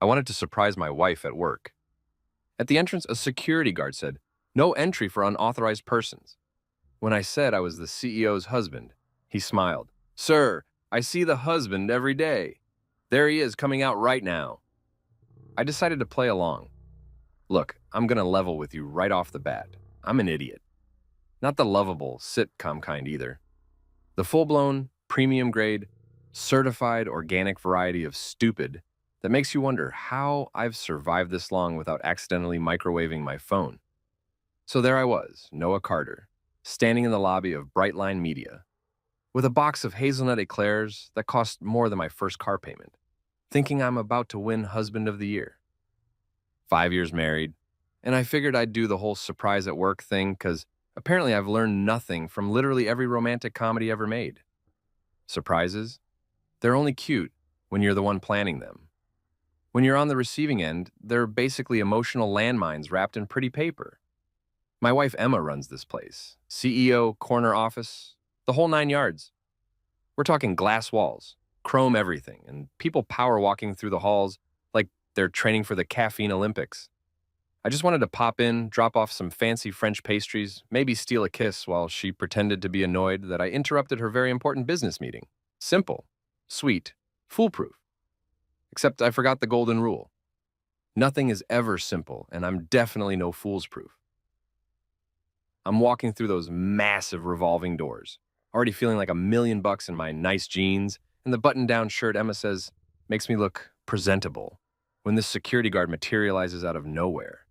I wanted to surprise my wife at work. At the entrance, a security guard said, "No entry for unauthorized persons." When I said I was the CEO's husband, he smiled. "Sir, I see the husband every day. There he is coming out right now." I decided to play along. Look, I'm going to level with you right off the bat. I'm an idiot. Not the lovable sitcom kind either. The full-blown, premium-grade, certified organic variety of stupid that makes you wonder how I've survived this long without accidentally microwaving my phone. So there I was, Noah Carter, standing in the lobby of Brightline Media, with a box of hazelnut eclairs that cost more than my first car payment, thinking I'm about to win Husband of the Year. 5 years married, and I figured I'd do the whole surprise at work thing because apparently I've learned nothing from literally every romantic comedy ever made. Surprises? They're only cute when you're the one planning them. When you're on the receiving end, they're basically emotional landmines wrapped in pretty paper. My wife Emma runs this place. CEO, corner office, the whole 9 yards. We're talking glass walls, chrome everything, and people power walking through the halls like they're training for the caffeine Olympics. I just wanted to pop in, drop off some fancy French pastries, maybe steal a kiss while she pretended to be annoyed that I interrupted her very important business meeting. Simple, sweet, foolproof. Except I forgot the golden rule. Nothing is ever simple, and I'm definitely no fool's proof. I'm walking through those massive revolving doors, already feeling like $1,000,000 in my nice jeans, and the button-down shirt Emma says makes me look presentable when this security guard materializes out of nowhere.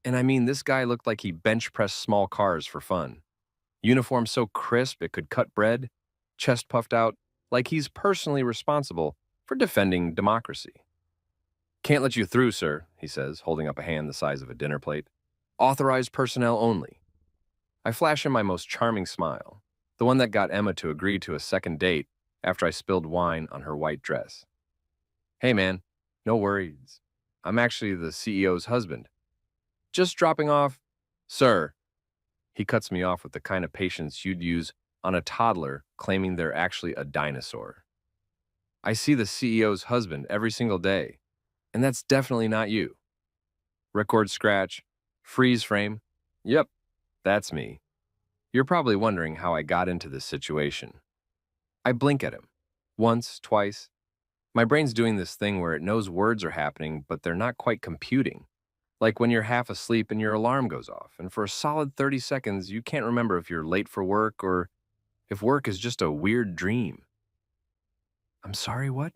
And I mean, this guy looked like he bench-pressed small cars for fun. Uniform so crisp it could cut bread, chest puffed out, like he's personally responsible for defending democracy. "Can't let you through, sir," he says, holding up a hand the size of a dinner plate. "Authorized personnel only." I flash him my most charming smile, the one that got Emma to agree to a second date after I spilled wine on her white dress. "Hey man, no worries. I'm actually the CEO's husband. Just dropping off." "Sir," he cuts me off with the kind of patience you'd use on a toddler claiming they're actually a dinosaur. "I see the CEO's husband every single day, and that's definitely not you." Record scratch, freeze frame. Yep, that's me. You're probably wondering how I got into this situation. I blink at him. Once, twice. My brain's doing this thing where it knows words are happening, but they're not quite computing. Like when you're half asleep and your alarm goes off, and for a solid 30 seconds, you can't remember if you're late for work or if work is just a weird dream. "I'm sorry, what?"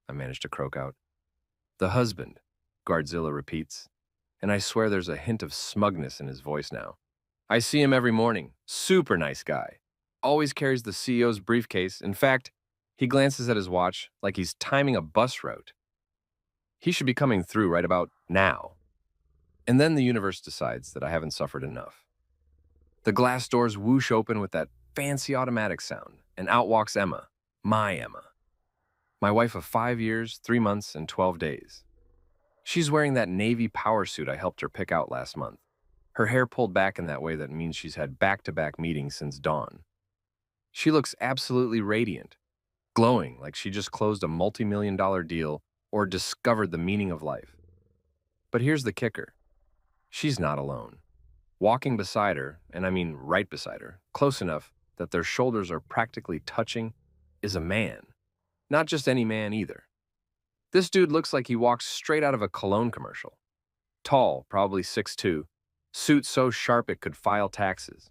I managed to croak out. "The husband," Guardzilla repeats, and I swear there's a hint of smugness in his voice now. "I see him every morning. Super nice guy. Always carries the CEO's briefcase. In fact, he glances at his watch like he's timing a bus route. He should be coming through right about now." And then the universe decides that I haven't suffered enough. The glass doors whoosh open with that fancy automatic sound, and out walks Emma, my Emma. My wife of 5 years, 3 months, and 12 days. She's wearing that navy power suit I helped her pick out last month. Her hair pulled back in that way that means she's had back-to-back meetings since dawn. She looks absolutely radiant, glowing like she just closed a multi-million-dollar deal or discovered the meaning of life. But here's the kicker. She's not alone. Walking beside her, and I mean right beside her, close enough that their shoulders are practically touching, is a man. Not just any man either. This dude looks like he walks straight out of a cologne commercial. Tall, probably 6'2", suit so sharp it could file taxes.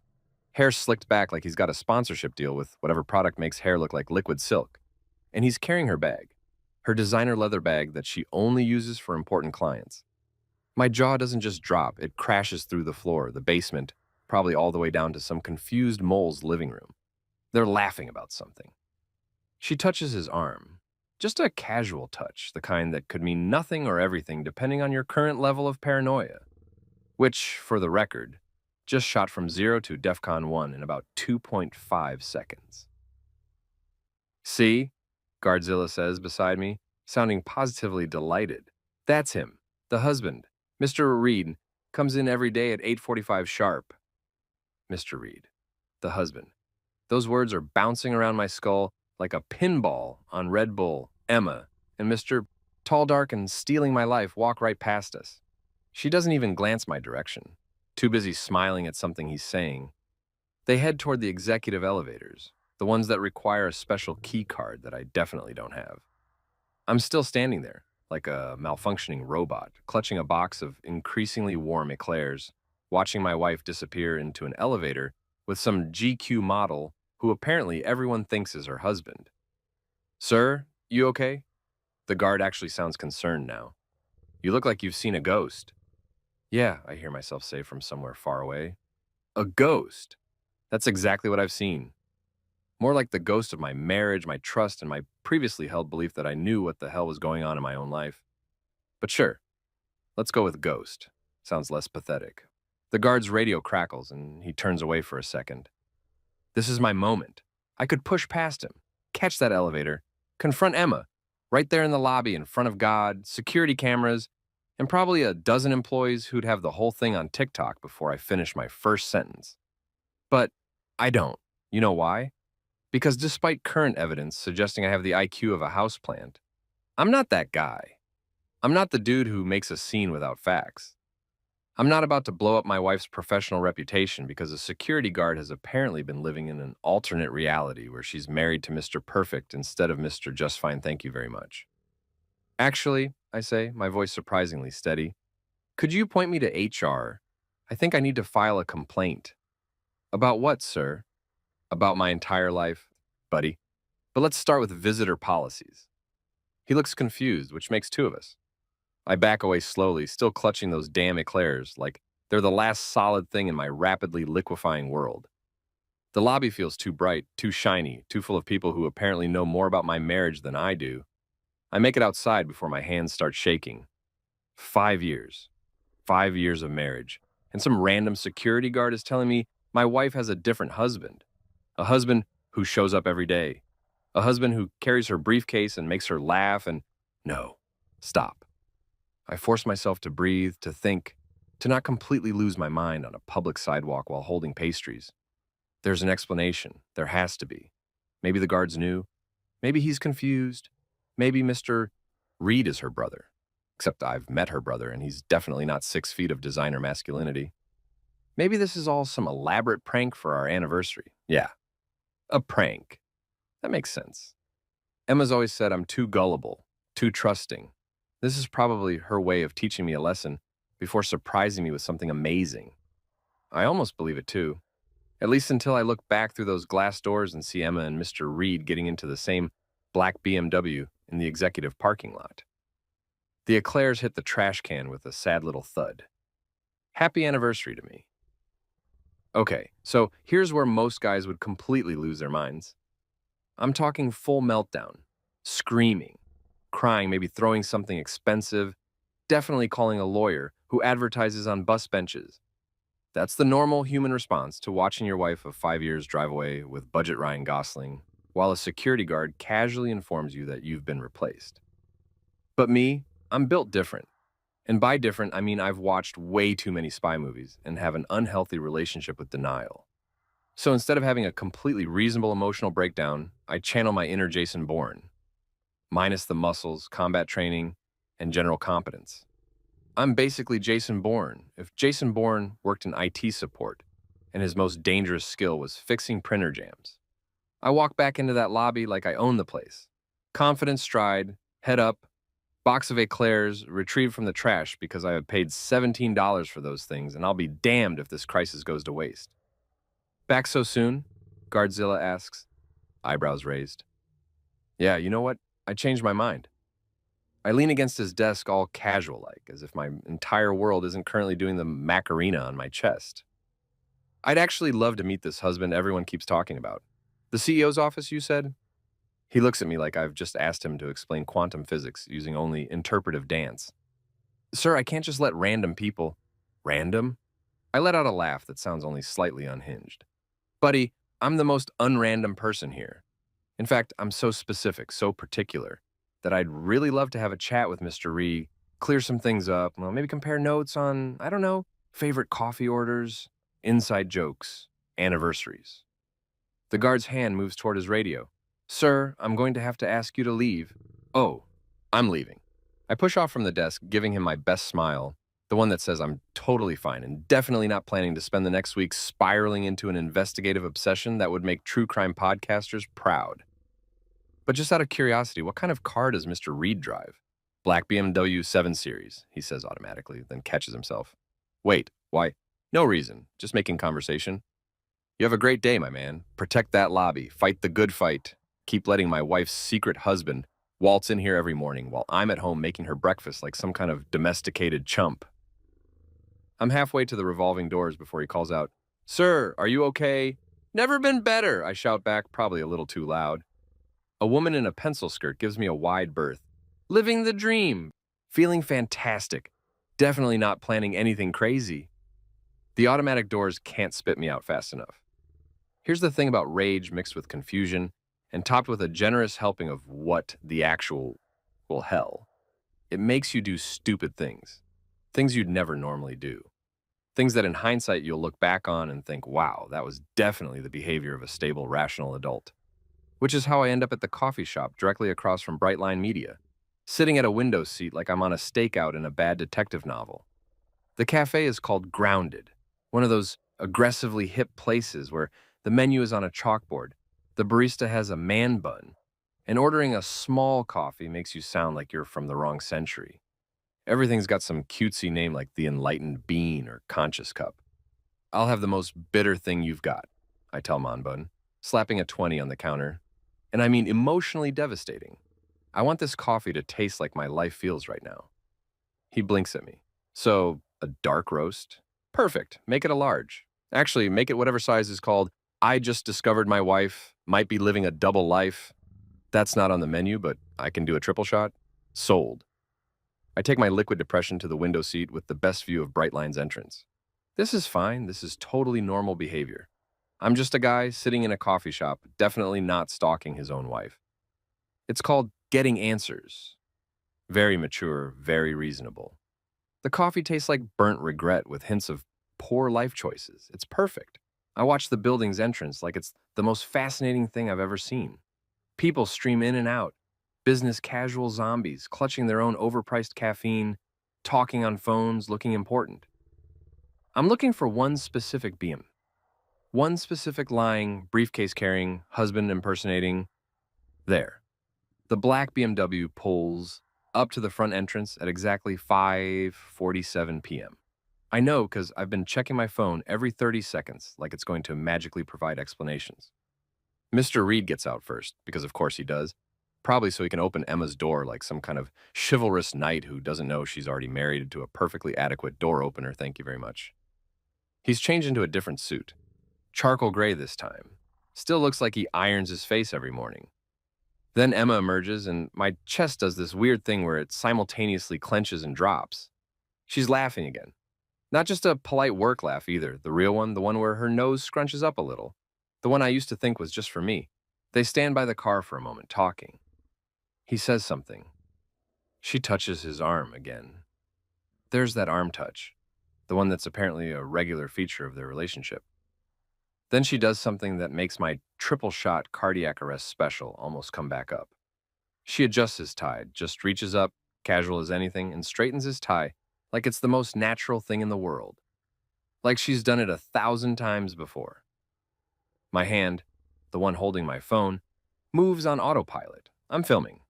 Hair slicked back like he's got a sponsorship deal with whatever product makes hair look like liquid silk. And he's carrying her bag, her designer leather bag that she only uses for important clients. My jaw doesn't just drop, it crashes through the floor, the basement, probably all the way down to some confused mole's living room. They're laughing about something. She touches his arm. Just a casual touch, the kind that could mean nothing or everything depending on your current level of paranoia. Which, for the record, just shot from 0 to DEFCON 1 in about 2.5 seconds. "See?" Guardzilla says beside me, sounding positively delighted. "That's him, the husband. Mr. Reed comes in every day at 8:45 sharp." Mr. Reed, the husband. Those words are bouncing around my skull like a pinball on Red Bull, Emma, and Mr. tall, dark, and stealing my life, walk right past us. She doesn't even glance my direction, too busy smiling at something he's saying. They head toward the executive elevators, the ones that require a special key card that I definitely don't have. I'm still standing there, like a malfunctioning robot, clutching a box of increasingly warm eclairs, watching my wife disappear into an elevator with some GQ model who apparently everyone thinks is her husband. Sir, you okay? The guard actually sounds concerned now. You look like you've seen a ghost. Yeah, I hear myself say from somewhere far away. A ghost? That's exactly what I've seen. More like the ghost of my marriage, my trust, and my previously held belief that I knew what the hell was going on in my own life. But sure, let's go with ghost. Sounds less pathetic. The guard's radio crackles and he turns away for a second. This is my moment. I could push past him, catch that elevator, confront Emma, right there in the lobby in front of God, security cameras, and probably a dozen employees who'd have the whole thing on TikTok before I finish my first sentence. But I don't. You know why? Because despite current evidence suggesting I have the IQ of a houseplant, I'm not that guy. I'm not the dude who makes a scene without facts. I'm not about to blow up my wife's professional reputation because a security guard has apparently been living in an alternate reality where she's married to Mr. Perfect instead of Mr. Just Fine, thank you very much. Actually, I say, my voice surprisingly steady, could you point me to HR? I think I need to file a complaint. About what, sir? About my entire life, buddy. But let's start with visitor policies. He looks confused, which makes two of us. I back away slowly, still clutching those damn eclairs, like they're the last solid thing in my rapidly liquefying world. The lobby feels too bright, too shiny, too full of people who apparently know more about my marriage than I do. I make it outside before my hands start shaking. 5 years. 5 years of marriage. And some random security guard is telling me my wife has a different husband. A husband who shows up every day. A husband who carries her briefcase and makes her laugh and... No. Stop. I force myself to breathe, to think, to not completely lose my mind on a public sidewalk while holding pastries. There's an explanation. There has to be. Maybe the guards knew. Maybe he's confused. Maybe Mr. Reed is her brother. Except I've met her brother, and he's definitely not 6 feet of designer masculinity. Maybe this is all some elaborate prank for our anniversary. Yeah, a prank. That makes sense. Emma's always said I'm too gullible, too trusting. This is probably her way of teaching me a lesson before surprising me with something amazing. I almost believe it too. At least until I look back through those glass doors and see Emma and Mr. Reed getting into the same black BMW in the executive parking lot. The eclairs hit the trash can with a sad little thud. Happy anniversary to me. Okay, so here's where most guys would completely lose their minds. I'm talking full meltdown, screaming, crying, maybe throwing something expensive, definitely calling a lawyer who advertises on bus benches. That's the normal human response to watching your wife of 5 years drive away with budget Ryan Gosling, while a security guard casually informs you that you've been replaced. But me, I'm built different. And by different, I mean I've watched way too many spy movies and have an unhealthy relationship with denial. So instead of having a completely reasonable emotional breakdown, I channel my inner Jason Bourne, minus the muscles, combat training, and general competence. I'm basically Jason Bourne if Jason Bourne worked in IT support and his most dangerous skill was fixing printer jams. I walk back into that lobby like I own the place. Confident stride, head up, box of eclairs retrieved from the trash because I have paid $17 for those things, and I'll be damned if this crisis goes to waste. Back so soon? Guardzilla asks, eyebrows raised. Yeah, you know what? I changed my mind. I lean against his desk all casual-like, as if my entire world isn't currently doing the Macarena on my chest. I'd actually love to meet this husband everyone keeps talking about. The CEO's office, you said? He looks at me like I've just asked him to explain quantum physics using only interpretive dance. Sir, I can't just let random people... Random? I let out a laugh that sounds only slightly unhinged. Buddy, I'm the most unrandom person here. In fact, I'm so specific, so particular, that I'd really love to have a chat with Mr. Reed, clear some things up, well, maybe compare notes on, I don't know, favorite coffee orders, inside jokes, anniversaries. The guard's hand moves toward his radio. Sir, I'm going to have to ask you to leave. Oh, I'm leaving. I push off from the desk, giving him my best smile, the one that says I'm totally fine and definitely not planning to spend the next week spiraling into an investigative obsession that would make true crime podcasters proud. But just out of curiosity, what kind of car does Mr. Reed drive? Black BMW 7 Series, he says automatically, then catches himself. Wait, why? No reason, just making conversation. You have a great day, my man. Protect that lobby, fight the good fight. Keep letting my wife's secret husband waltz in here every morning while I'm at home making her breakfast like some kind of domesticated chump. I'm halfway to the revolving doors before he calls out, Sir, are you okay? Never been better, I shout back, probably a little too loud. A woman in a pencil skirt gives me a wide berth. Living the dream. Feeling fantastic. Definitely not planning anything crazy. The automatic doors can't spit me out fast enough. Here's the thing about rage mixed with confusion and topped with a generous helping of what the actual, well, hell. It makes you do stupid things. Things you'd never normally do. Things that in hindsight you'll look back on and think, wow, that was definitely the behavior of a stable, rational adult. Which is how I end up at the coffee shop directly across from Brightline Media, sitting at a window seat like I'm on a stakeout in a bad detective novel. The cafe is called Grounded, one of those aggressively hip places where the menu is on a chalkboard, the barista has a man bun, and ordering a small coffee makes you sound like you're from the wrong century. Everything's got some cutesy name like the Enlightened Bean or Conscious Cup. I'll have the most bitter thing you've got, I tell Manbun, slapping a 20 on the counter. And I mean emotionally devastating. I want this coffee to taste like my life feels right now. He blinks at me. So, a dark roast? Perfect. Make it a large. Actually, make it whatever size is called. I just discovered my wife might be living a double life. That's not on the menu, but I can do a triple shot. Sold. I take my liquid depression to the window seat with the best view of Brightline's entrance. This is fine. This is totally normal behavior. I'm just a guy sitting in a coffee shop, definitely not stalking his own wife. It's called getting answers. Very mature, very reasonable. The coffee tastes like burnt regret with hints of poor life choices. It's perfect. I watch the building's entrance like it's the most fascinating thing I've ever seen. People stream in and out. Business casual zombies, clutching their own overpriced caffeine, talking on phones, looking important. I'm looking for one specific BM. One specific lying, briefcase-carrying, husband impersonating. There. The black BMW pulls up to the front entrance at exactly 5:47 p.m. I know because I've been checking my phone every 30 seconds like it's going to magically provide explanations. Mr. Reed gets out first, because of course he does. Probably so he can open Emma's door like some kind of chivalrous knight who doesn't know she's already married to a perfectly adequate door opener, thank you very much. He's changed into a different suit. Charcoal gray this time. Still looks like he irons his face every morning. Then Emma emerges, and my chest does this weird thing where it simultaneously clenches and drops. She's laughing again. Not just a polite work laugh either, the real one, the one where her nose scrunches up a little. The one I used to think was just for me. They stand by the car for a moment, talking. He says something. She touches his arm again. There's that arm touch, the one that's apparently a regular feature of their relationship. Then she does something that makes my triple shot cardiac arrest special almost come back up. She adjusts his tie, just reaches up, casual as anything, and straightens his tie like it's the most natural thing in the world. Like she's done it 1,000 times before. My hand, the one holding my phone, moves on autopilot. I'm filming.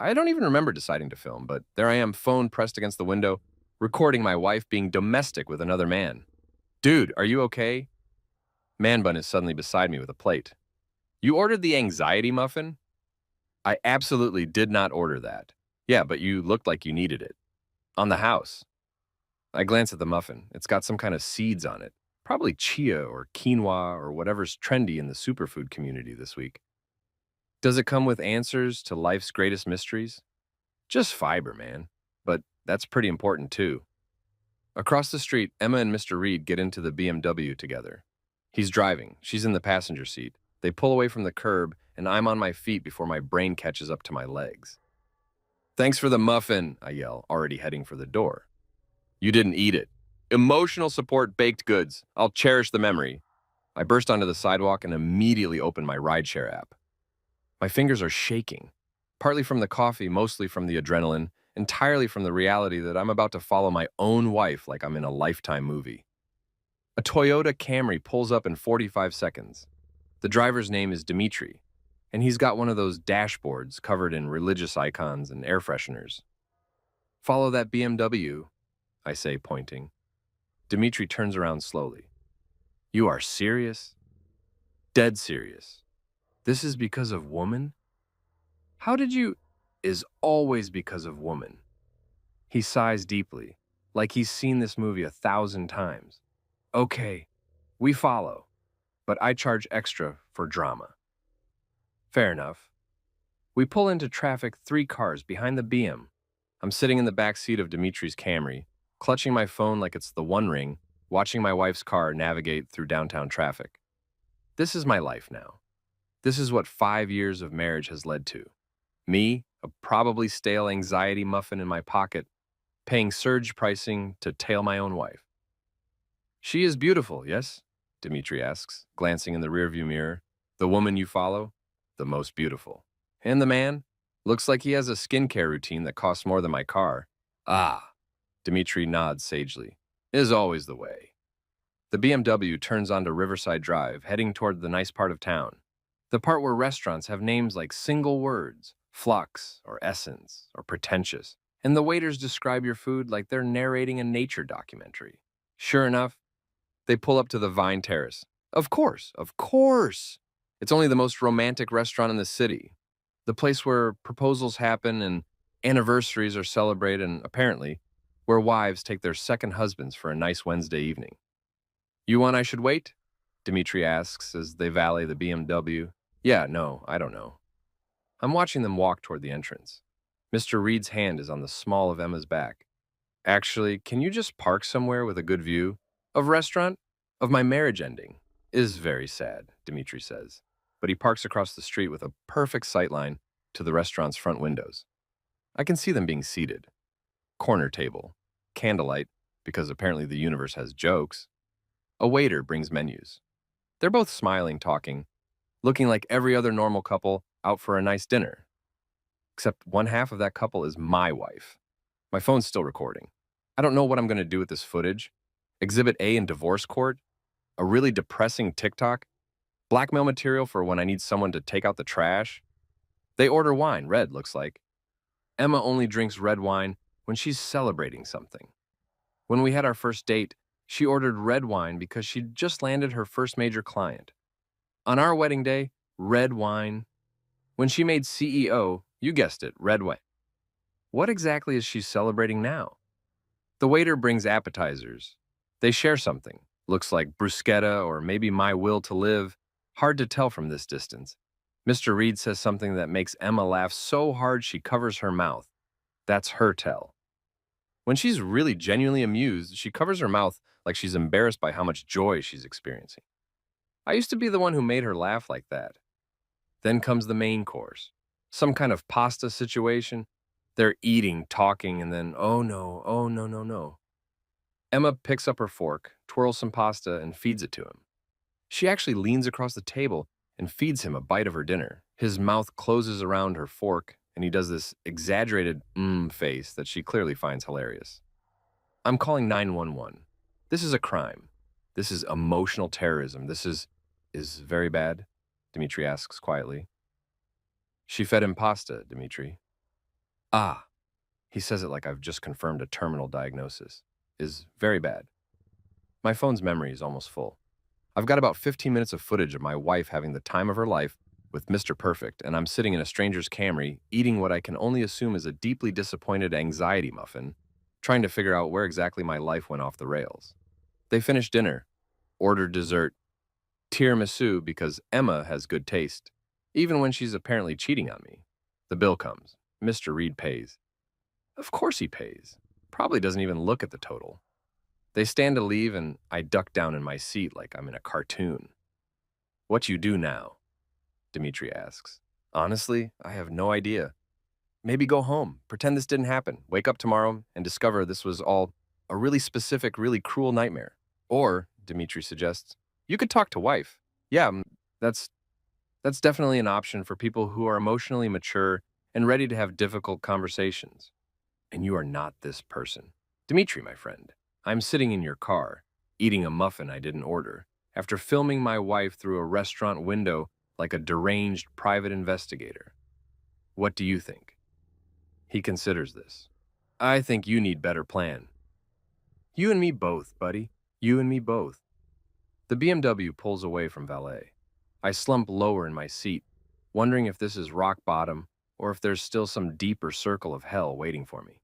I don't even remember deciding to film, but there I am, phone pressed against the window, recording my wife being domestic with another man. Dude, are you okay? Manbun is suddenly beside me with a plate. You ordered the anxiety muffin? I absolutely did not order that. Yeah, but you looked like you needed it. On the house. I glance at the muffin. It's got some kind of seeds on it. Probably chia or quinoa or whatever's trendy in the superfood community this week. Does it come with answers to life's greatest mysteries? Just fiber, man. But that's pretty important too. Across the street, Emma and Mr. Reed get into the BMW together. He's driving. She's in the passenger seat. They pull away from the curb, and I'm on my feet before my brain catches up to my legs. Thanks for the muffin, I yell, already heading for the door. You didn't eat it. Emotional support baked goods. I'll cherish the memory. I burst onto the sidewalk and immediately open my rideshare app. My fingers are shaking, partly from the coffee, mostly from the adrenaline, entirely from the reality that I'm about to follow my own wife like I'm in a Lifetime movie. A Toyota Camry pulls up in 45 seconds. The driver's name is Dimitri, and he's got one of those dashboards covered in religious icons and air fresheners. Follow that BMW, I say, pointing. Dimitri turns around slowly. You are serious? Dead serious. This is because of woman? How did you... Is always because of woman. He sighs deeply, like he's seen this movie 1,000 times. Okay, we follow, but I charge extra for drama. Fair enough. We pull into traffic 3 cars behind the BM. I'm sitting in the back seat of Dimitri's Camry, clutching my phone like it's the One Ring, watching my wife's car navigate through downtown traffic. This is my life now. This is what 5 years of marriage has led to. Me, a probably stale anxiety muffin in my pocket, paying surge pricing to tail my own wife. She is beautiful, yes? Dimitri asks, glancing in the rearview mirror. The woman you follow? The most beautiful. And the man? Looks like he has a skincare routine that costs more than my car. Ah, Dimitri nods sagely. Is always the way. The BMW turns onto Riverside Drive, heading toward the nice part of town. The part where restaurants have names like single words, flux, or essence, or pretentious, and the waiters describe your food like they're narrating a nature documentary. Sure enough, they pull up to the Vine Terrace. Of course, of course! It's only the most romantic restaurant in the city. The place where proposals happen and anniversaries are celebrated and, apparently, where wives take their second husbands for a nice Wednesday evening. You want I should wait? Dimitri asks as they valet the BMW. Yeah, no, I don't know. I'm watching them walk toward the entrance. Mr. Reed's hand is on the small of Emma's back. Actually, can you just park somewhere with a good view? Of restaurant? Of my marriage ending. Is very sad, Dimitri says. But he parks across the street with a perfect sightline to the restaurant's front windows. I can see them being seated. Corner table. Candlelight, because apparently the universe has jokes. A waiter brings menus. They're both smiling, talking, looking like every other normal couple out for a nice dinner. Except one half of that couple is my wife. My phone's still recording. I don't know what I'm going to do with this footage. Exhibit A in divorce court? A really depressing TikTok? Blackmail material for when I need someone to take out the trash? They order wine, red looks like. Emma only drinks red wine when she's celebrating something. When we had our first date, she ordered red wine because she'd just landed her first major client. On our wedding day, red wine. When she made CEO, you guessed it, red wine. What exactly is she celebrating now? The waiter brings appetizers. They share something. Looks like bruschetta or maybe my will to live. Hard to tell from this distance. Mr. Reed says something that makes Emma laugh so hard she covers her mouth. That's her tell. When she's really genuinely amused, she covers her mouth like she's embarrassed by how much joy she's experiencing. I used to be the one who made her laugh like that. Then comes the main course. Some kind of pasta situation. They're eating, talking, and then, oh no, no. Emma picks up her fork, twirls some pasta, and feeds it to him. She actually leans across the table and feeds him a bite of her dinner. His mouth closes around her fork, and he does this exaggerated face that she clearly finds hilarious. I'm calling 911. This is a crime. This is emotional terrorism. This is very bad, Dimitri asks quietly. She fed him pasta, Dimitri. Ah, he says it like I've just confirmed a terminal diagnosis. Is very bad. My phone's memory is almost full. I've got about 15 minutes of footage of my wife having the time of her life with Mr. Perfect, and I'm sitting in a stranger's Camry, eating what I can only assume is a deeply disappointed anxiety muffin, trying to figure out where exactly my life went off the rails. They finish dinner, order dessert, tiramisu because Emma has good taste, even when she's apparently cheating on me. The bill comes. Mr. Reed pays. Of course he pays. Probably doesn't even look at the total. They stand to leave, and I duck down in my seat like I'm in a cartoon. What you do now? Dimitri asks. Honestly, I have no idea. Maybe go home, pretend this didn't happen, wake up tomorrow, and discover this was all a really specific, really cruel nightmare. Or, Dimitri suggests, you could talk to wife. Yeah, that's definitely an option for people who are emotionally mature and ready to have difficult conversations. and you are not this person. Dimitri, my friend, I'm sitting in your car, eating a muffin I didn't order, after filming my wife through a restaurant window like a deranged private investigator. What do you think? He considers this. I think you need better plan. You and me both, buddy. You and me both. The BMW pulls away from valet. I slump lower in my seat, wondering if this is rock bottom or if there's still some deeper circle of hell waiting for me.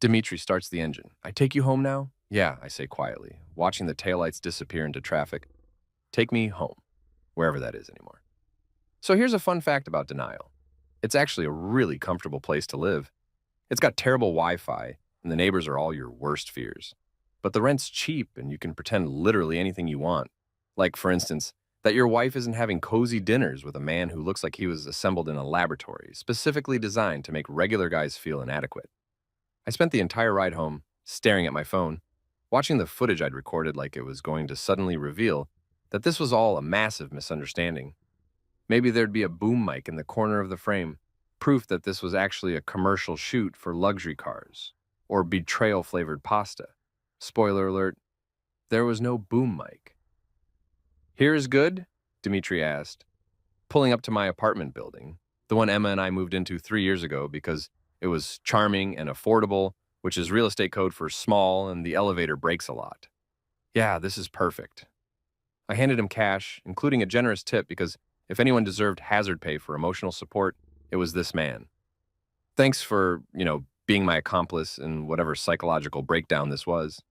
Dimitri starts the engine. I take you home now? Yeah, I say quietly, watching the taillights disappear into traffic. Take me home, wherever that is anymore. So here's a fun fact about Denial. It's actually a really comfortable place to live. It's got terrible Wi-Fi, and the neighbors are all your worst fears. But the rent's cheap, and you can pretend literally anything you want. Like, for instance, that your wife isn't having cozy dinners with a man who looks like he was assembled in a laboratory, specifically designed to make regular guys feel inadequate. I spent the entire ride home, staring at my phone, watching the footage I'd recorded like it was going to suddenly reveal that this was all a massive misunderstanding. Maybe there'd be a boom mic in the corner of the frame, proof that this was actually a commercial shoot for luxury cars, or betrayal-flavored pasta. Spoiler alert, there was no boom mic. Here is good? Dimitri asked, pulling up to my apartment building, the one Emma and I moved into 3 years ago because it was charming and affordable, which is real estate code for small and the elevator breaks a lot. Yeah, this is perfect. I handed him cash, including a generous tip because if anyone deserved hazard pay for emotional support, it was this man. Thanks for, being my accomplice in whatever psychological breakdown this was.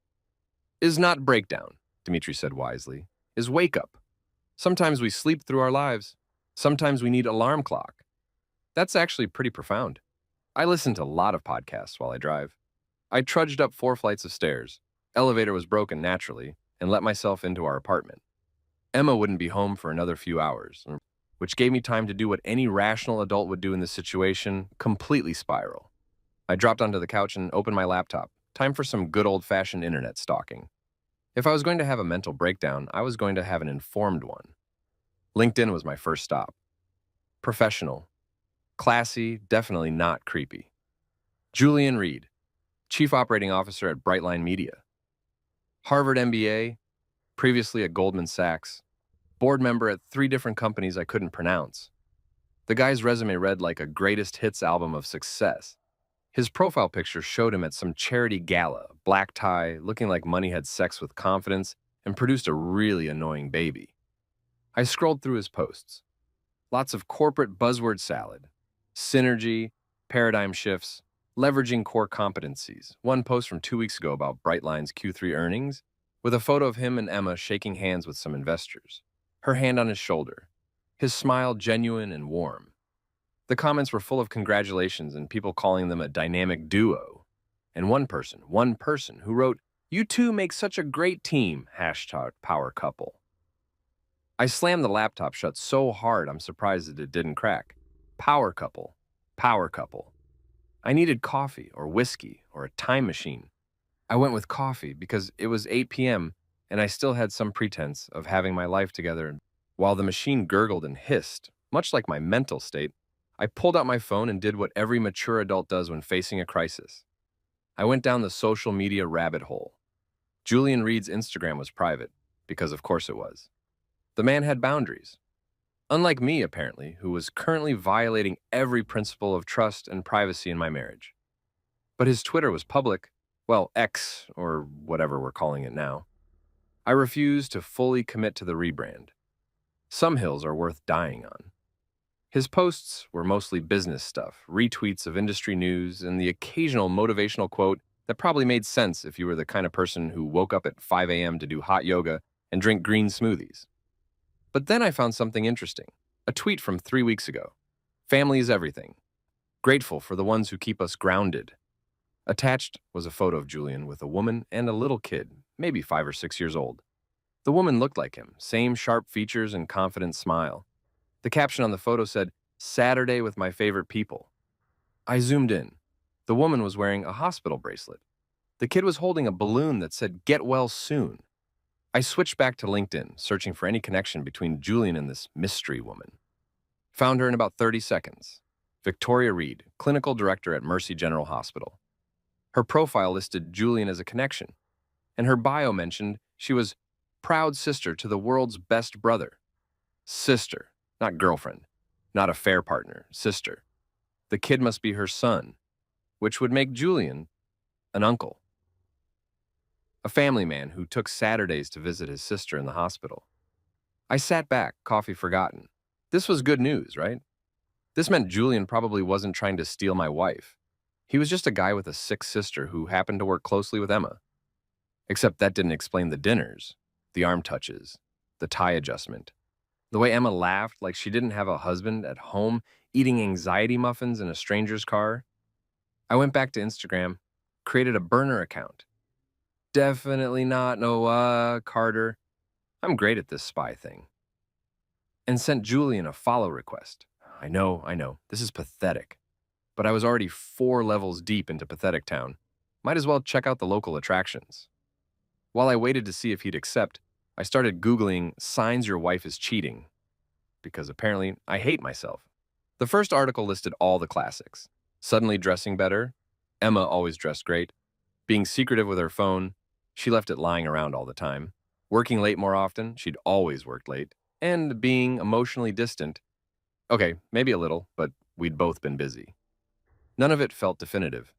Is not breakdown, Dimitri said wisely, is wake up. Sometimes we sleep through our lives. Sometimes we need alarm clock. That's actually pretty profound. I listen to a lot of podcasts while I drive. I trudged up 4 flights of stairs. Elevator was broken naturally, and let myself into our apartment. Emma wouldn't be home for another few hours, which gave me time to do what any rational adult would do in this situation, completely spiral. I dropped onto the couch and opened my laptop. Time for some good old-fashioned internet stalking. If I was going to have a mental breakdown, I was going to have an informed one. LinkedIn was my first stop. Professional. Classy, definitely not creepy. Julian Reed, Chief Operating Officer at Brightline Media. Harvard MBA, previously at Goldman Sachs. Board member at 3 different companies I couldn't pronounce. The guy's resume read like a greatest hits album of success. His profile picture showed him at some charity gala, black tie, looking like money had sex with confidence, and produced a really annoying baby. I scrolled through his posts. Lots of corporate buzzword salad. Synergy, paradigm shifts, leveraging core competencies. One post from 2 weeks ago about Brightline's Q3 earnings, with a photo of him and Emma shaking hands with some investors. Her hand on his shoulder. His smile genuine and warm. The comments were full of congratulations and people calling them a dynamic duo. And one person who wrote, "You two make such a great team, #power couple." I slammed the laptop shut so hard I'm surprised that it didn't crack. Power couple. Power couple. I needed coffee or whiskey or a time machine. I went with coffee because it was 8 p.m. and I still had some pretense of having my life together. While the machine gurgled and hissed, much like my mental state, I pulled out my phone and did what every mature adult does when facing a crisis. I went down the social media rabbit hole. Julian Reed's Instagram was private, because of course it was. The man had boundaries. Unlike me, apparently, who was currently violating every principle of trust and privacy in my marriage. But his Twitter was public, well, X, or whatever we're calling it now. I refused to fully commit to the rebrand. Some hills are worth dying on. His posts were mostly business stuff, retweets of industry news, and the occasional motivational quote that probably made sense if you were the kind of person who woke up at 5 a.m. to do hot yoga and drink green smoothies. But then I found something interesting. A tweet from 3 weeks ago. Family is everything. Grateful for the ones who keep us grounded. Attached was a photo of Julian with a woman and a little kid, maybe 5 or 6 years old. The woman looked like him, same sharp features and confident smile. The caption on the photo said, "Saturday with my favorite people." I zoomed in. The woman was wearing a hospital bracelet. The kid was holding a balloon that said, "Get well soon." I switched back to LinkedIn, searching for any connection between Julian and this mystery woman. Found her in about 30 seconds. Victoria Reed, clinical director at Mercy General Hospital. Her profile listed Julian as a connection, and her bio mentioned she was proud sister to the world's best brother. Sister, not girlfriend, not affair partner, sister. The kid must be her son, which would make Julian an uncle, a family man who took Saturdays to visit his sister in the hospital. I sat back, coffee forgotten. This was good news, right? This meant Julian probably wasn't trying to steal my wife. He was just a guy with a sick sister who happened to work closely with Emma. Except that didn't explain the dinners, the arm touches, the tie adjustment. The way Emma laughed like she didn't have a husband at home eating anxiety muffins in a stranger's car. I went back to Instagram, created a burner account. Definitely not Noah Carter. I'm great at this spy thing. And sent Julian a follow request. I know, this is pathetic. But I was already 4 levels deep into Pathetic Town. Might as well check out the local attractions. While I waited to see if he'd accept, I started Googling signs your wife is cheating, because apparently I hate myself. The first article listed all the classics. Suddenly dressing better, Emma always dressed great, being secretive with her phone, she left it lying around all the time, working late more often, she'd always worked late, and being emotionally distant. Okay, maybe a little, but we'd both been busy. None of it felt definitive.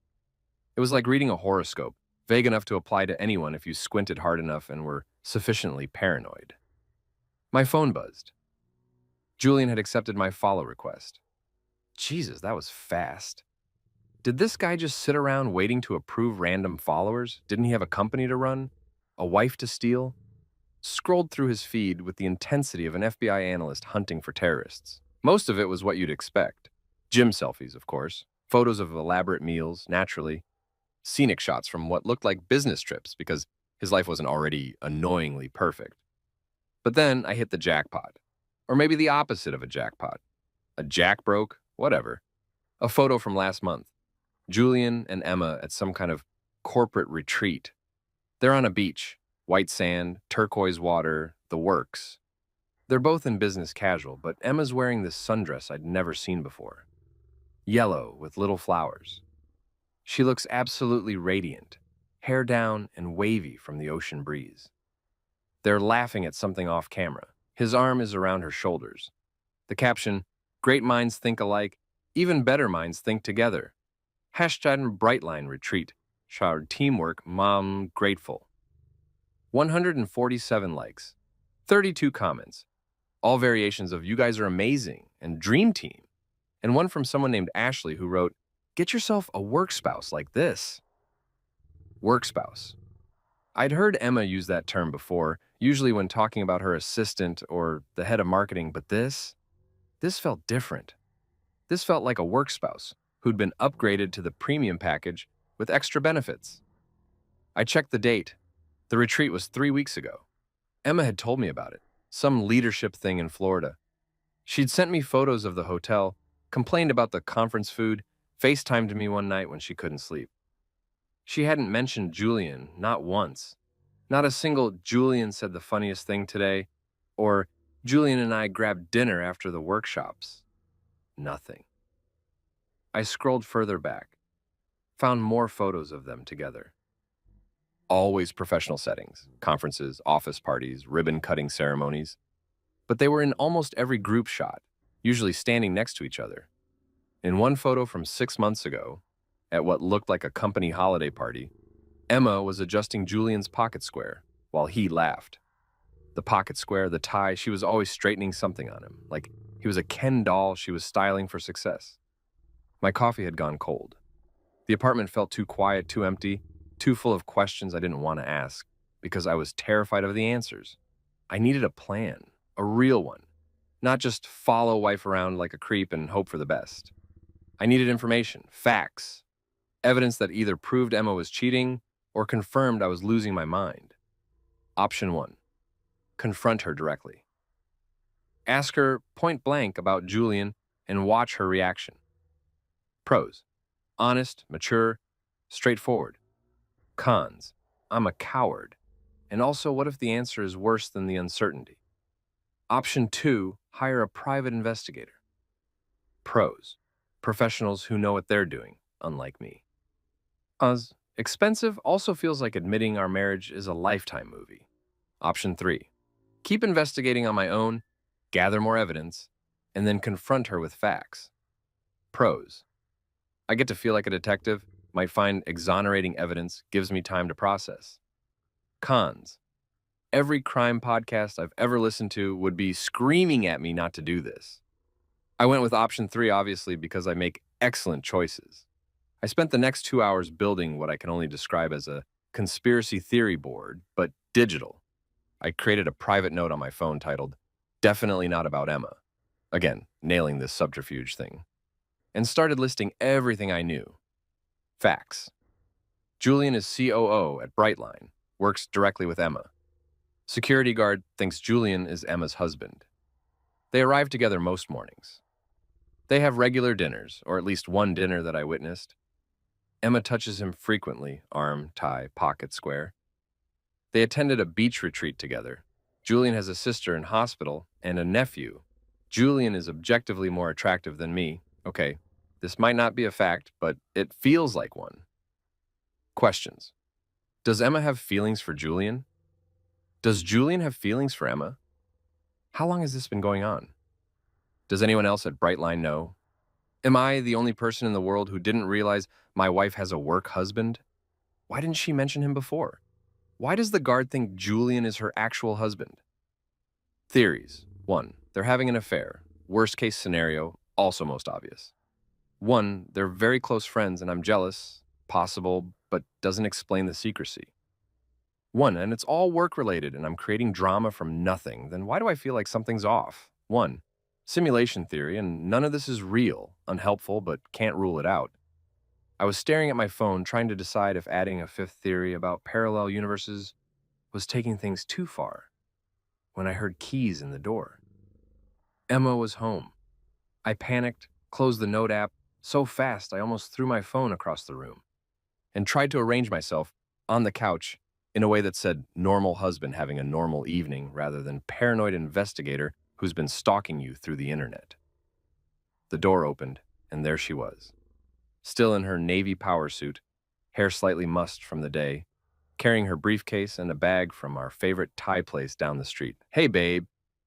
It was like reading a horoscope, vague enough to apply to anyone if you squinted hard enough and were sufficiently paranoid. My phone buzzed. Julian had accepted my follow request. Jesus, that was fast. Did this guy just sit around waiting to approve random followers? Didn't he have a company to run? A wife to steal? Scrolled through his feed with the intensity of an FBI analyst hunting for terrorists. Most of it was what you'd expect. Gym selfies, of course. Photos of elaborate meals, naturally. Scenic shots from what looked like business trips because his life wasn't already annoyingly perfect. But then I hit the jackpot. Or maybe the opposite of a jackpot. A jack broke, whatever. A photo from last month. Julian and Emma at some kind of corporate retreat. They're on a beach, white sand, turquoise water, the works. They're both in business casual, but Emma's wearing this sundress I'd never seen before. Yellow with little flowers. She looks absolutely radiant, hair down and wavy from the ocean breeze. They're laughing at something off camera. His arm is around her shoulders. The caption, "Great minds think alike, even better minds think together." Hashtag Brightline Retreat. Showered teamwork, mom grateful. 147 likes. 32 comments. All variations of "you guys are amazing" and "dream team." And one from someone named Ashley who wrote, "Get yourself a work spouse like this." Work spouse. I'd heard Emma use that term before, usually when talking about her assistant or the head of marketing, but this felt different. This felt like a work spouse who'd been upgraded to the premium package with extra benefits. I checked the date. The retreat was 3 weeks ago. Emma had told me about it, some leadership thing in Florida. She'd sent me photos of the hotel, complained about the conference food, FaceTimed me one night when she couldn't sleep. She hadn't mentioned Julian, not once. Not a single "Julian said the funniest thing today," or "Julian and I grabbed dinner after the workshops." Nothing. I scrolled further back, found more photos of them together. Always professional settings, conferences, office parties, ribbon-cutting ceremonies. But they were in almost every group shot, usually standing next to each other. In one photo from 6 months ago, at what looked like a company holiday party, Emma was adjusting Julian's pocket square while he laughed. The pocket square, the tie, she was always straightening something on him, like he was a Ken doll she was styling for success. My coffee had gone cold. The apartment felt too quiet, too empty, too full of questions I didn't want to ask, because I was terrified of the answers. I needed a plan, a real one, not just follow wife around like a creep and hope for the best. I needed information, facts, evidence that either proved Emma was cheating or confirmed I was losing my mind. Option 1. Confront her directly. Ask her point blank about Julian and watch her reaction. Pros: honest, mature, straightforward. Cons: I'm a coward. And also, what if the answer is worse than the uncertainty? Option 2, hire a private investigator. Pros: professionals who know what they're doing, unlike me. Cons: Expensive also feels like admitting our marriage is a lifetime movie. Option 3. Keep investigating on my own, gather more evidence, and then confront her with facts. Pros. I get to feel like a detective, might find exonerating evidence, gives me time to process. Cons. Every crime podcast I've ever listened to would be screaming at me not to do this. I went with option 3, obviously, because I make excellent choices. I spent the next 2 hours building what I can only describe as a conspiracy theory board, but digital. I created a private note on my phone titled, "Definitely Not About Emma." Again, nailing this subterfuge thing. And started listing everything I knew. Facts. Julian is COO at Brightline, works directly with Emma. Security guard thinks Julian is Emma's husband. They arrive together most mornings. They have regular dinners, or at least one dinner that I witnessed. Emma touches him frequently, arm, tie, pocket square. They attended a beach retreat together. Julian has a sister in hospital and a nephew. Julian is objectively more attractive than me. Okay, this might not be a fact, but it feels like one. Questions. Does Emma have feelings for Julian? Does Julian have feelings for Emma? How long has this been going on? Does anyone else at Brightline know? Am I the only person in the world who didn't realize my wife has a work husband? Why didn't she mention him before? Why does the guard think Julian is her actual husband? Theories. 1. They're having an affair. Worst case scenario, also most obvious. 1. They're very close friends and I'm jealous. Possible, but doesn't explain the secrecy. 1. And it's all work related and I'm creating drama from nothing. Then why do I feel like something's off? 1. Simulation theory, and none of this is real, unhelpful, but can't rule it out. I was staring at my phone trying to decide if adding a 5th theory about parallel universes was taking things too far when I heard keys in the door. Emma was home. I panicked, closed the note app so fast I almost threw my phone across the room, and tried to arrange myself on the couch in a way that said normal husband having a normal evening rather than paranoid investigator who's been stalking you through the internet. The door opened, and there she was, still in her navy power suit, hair slightly mussed from the day, carrying her briefcase and a bag from our favorite Thai place down the street. "Hey, babe."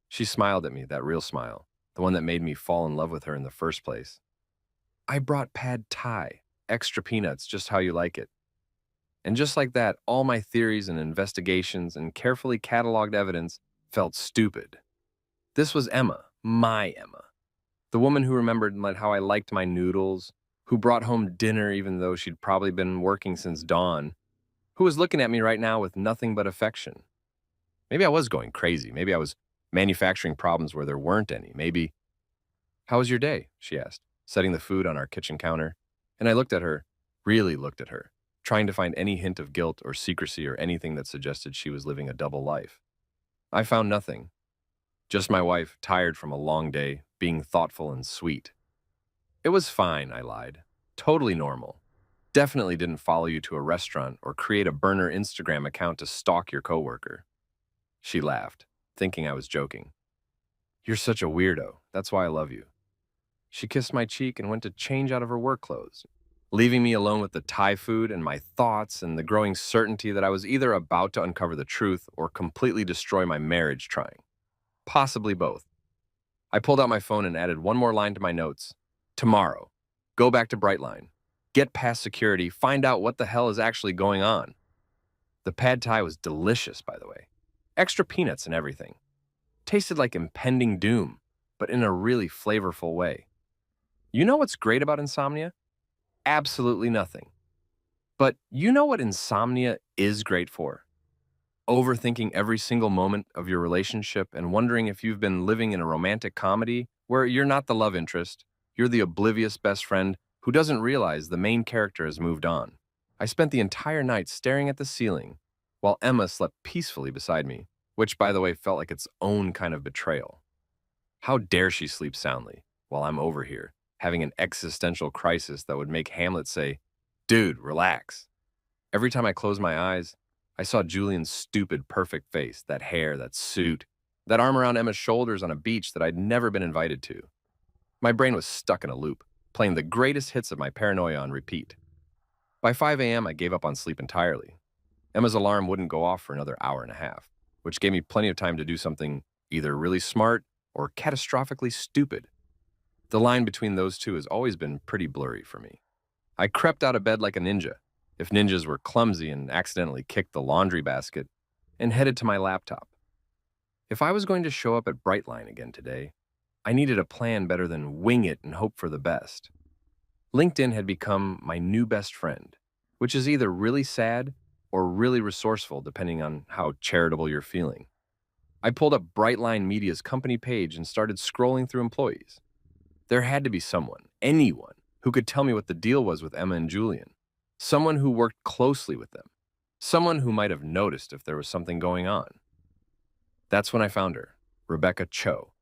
She smiled at me, that real smile, the one that made me fall in love with her in the first place. "I brought pad Thai, extra peanuts, just how you like it." And just like that, all my theories and investigations and carefully cataloged evidence felt stupid. This was Emma, my Emma. The woman who remembered how I liked my noodles, who brought home dinner even though she'd probably been working since dawn, who was looking at me right now with nothing but affection. Maybe I was going crazy. Maybe I was manufacturing problems where there weren't any. Maybe. "How was your day?" she asked, setting the food on our kitchen counter. And I looked at her, really looked at her, trying to find any hint of guilt or secrecy or anything that suggested she was living a double life. I found nothing. Just my wife, tired from a long day, being thoughtful and sweet. "It was fine," I lied. "Totally normal. Definitely didn't follow you to a restaurant or create a burner Instagram account to stalk your coworker." She laughed, thinking I was joking. "You're such a weirdo. That's why I love you." She kissed my cheek and went to change out of her work clothes, leaving me alone with the Thai food and my thoughts and the growing certainty that I was either about to uncover the truth or completely destroy my marriage trying. Possibly both. I pulled out my phone and added one more line to my notes. "Tomorrow, go back to Brightline. Get past security, find out what the hell is actually going on." The pad Thai was delicious, by the way. Extra peanuts and everything. Tasted like impending doom, but in a really flavorful way. You know what's great about insomnia? Absolutely nothing. But you know what insomnia is great for? Overthinking every single moment of your relationship and wondering if you've been living in a romantic comedy where you're not the love interest, you're the oblivious best friend who doesn't realize the main character has moved on. I spent the entire night staring at the ceiling while Emma slept peacefully beside me, which, by the way, felt like its own kind of betrayal. How dare she sleep soundly while I'm over here, having an existential crisis that would make Hamlet say, "Dude, relax." Every time I closed my eyes, I saw Julian's stupid, perfect face, that hair, that suit, that arm around Emma's shoulders on a beach that I'd never been invited to. My brain was stuck in a loop, playing the greatest hits of my paranoia on repeat. By 5 a.m., I gave up on sleep entirely. Emma's alarm wouldn't go off for another hour and a half, which gave me plenty of time to do something either really smart or catastrophically stupid. The line between those two has always been pretty blurry for me. I crept out of bed like a ninja, if ninjas were clumsy and accidentally kicked the laundry basket, and headed to my laptop. If I was going to show up at Brightline again today, I needed a plan better than wing it and hope for the best. LinkedIn had become my new best friend, which is either really sad or really resourceful depending on how charitable you're feeling. I pulled up Brightline Media's company page and started scrolling through employees. There had to be someone, anyone, who could tell me what the deal was with Emma and Julian. Someone who worked closely with them. Someone who might have noticed if there was something going on. That's when I found her, Rebecca Cho,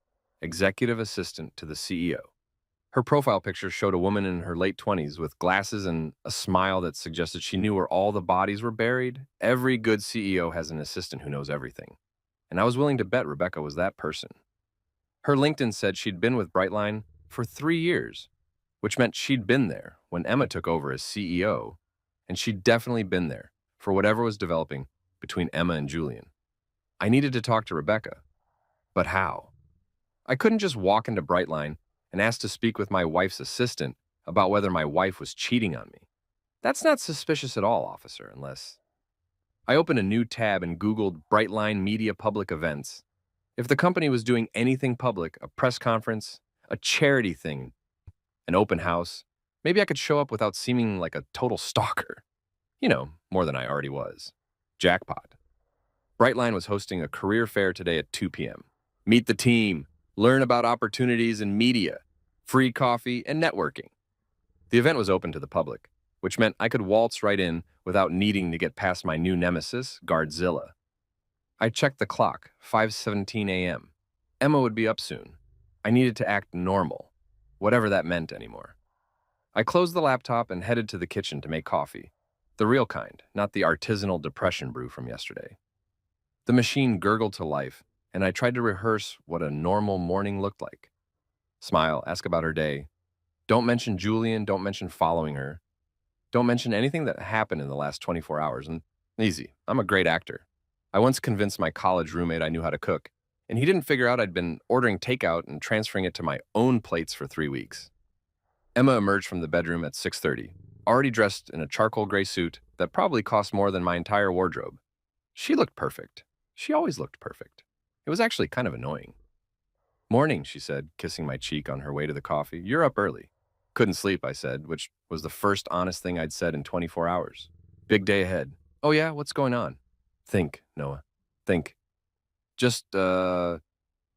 executive assistant to the CEO. Her profile picture showed a woman in her late 20s with glasses and a smile that suggested she knew where all the bodies were buried. Every good CEO has an assistant who knows everything, and I was willing to bet Rebecca was that person. Her LinkedIn said she'd been with Brightline for 3 years, which meant she'd been there when Emma took over as CEO, and she'd definitely been there for whatever was developing between Emma and Julian. I needed to talk to Rebecca, but how? I couldn't just walk into Brightline and ask to speak with my wife's assistant about whether my wife was cheating on me. That's not suspicious at all, officer, unless... I opened a new tab and Googled Brightline Media Public Events. If the company was doing anything public, a press conference, a charity thing, an open house, maybe I could show up without seeming like a total stalker. More than I already was. Jackpot. Brightline was hosting a career fair today at 2 p.m. Meet the team, learn about opportunities in media, free coffee, and networking. The event was open to the public, which meant I could waltz right in without needing to get past my new nemesis, Guardzilla. I checked the clock, 5:17 a.m. Emma would be up soon. I needed to act normal, whatever that meant anymore. I closed the laptop and headed to the kitchen to make coffee. The real kind, not the artisanal depression brew from yesterday. The machine gurgled to life, and I tried to rehearse what a normal morning looked like. Smile, ask about her day. Don't mention Julian, don't mention following her. Don't mention anything that happened in the last 24 hours, and easy, I'm a great actor. I once convinced my college roommate I knew how to cook, and he didn't figure out I'd been ordering takeout and transferring it to my own plates for 3 weeks. Emma emerged from the bedroom at 6:30, already dressed in a charcoal gray suit that probably cost more than my entire wardrobe. She looked perfect. She always looked perfect. It was actually kind of annoying. Morning, she said, kissing my cheek on her way to the coffee. You're up early. Couldn't sleep, I said, which was the first honest thing I'd said in 24 hours. Big day ahead. Oh yeah, what's going on? Think, Noah. Think. Just, got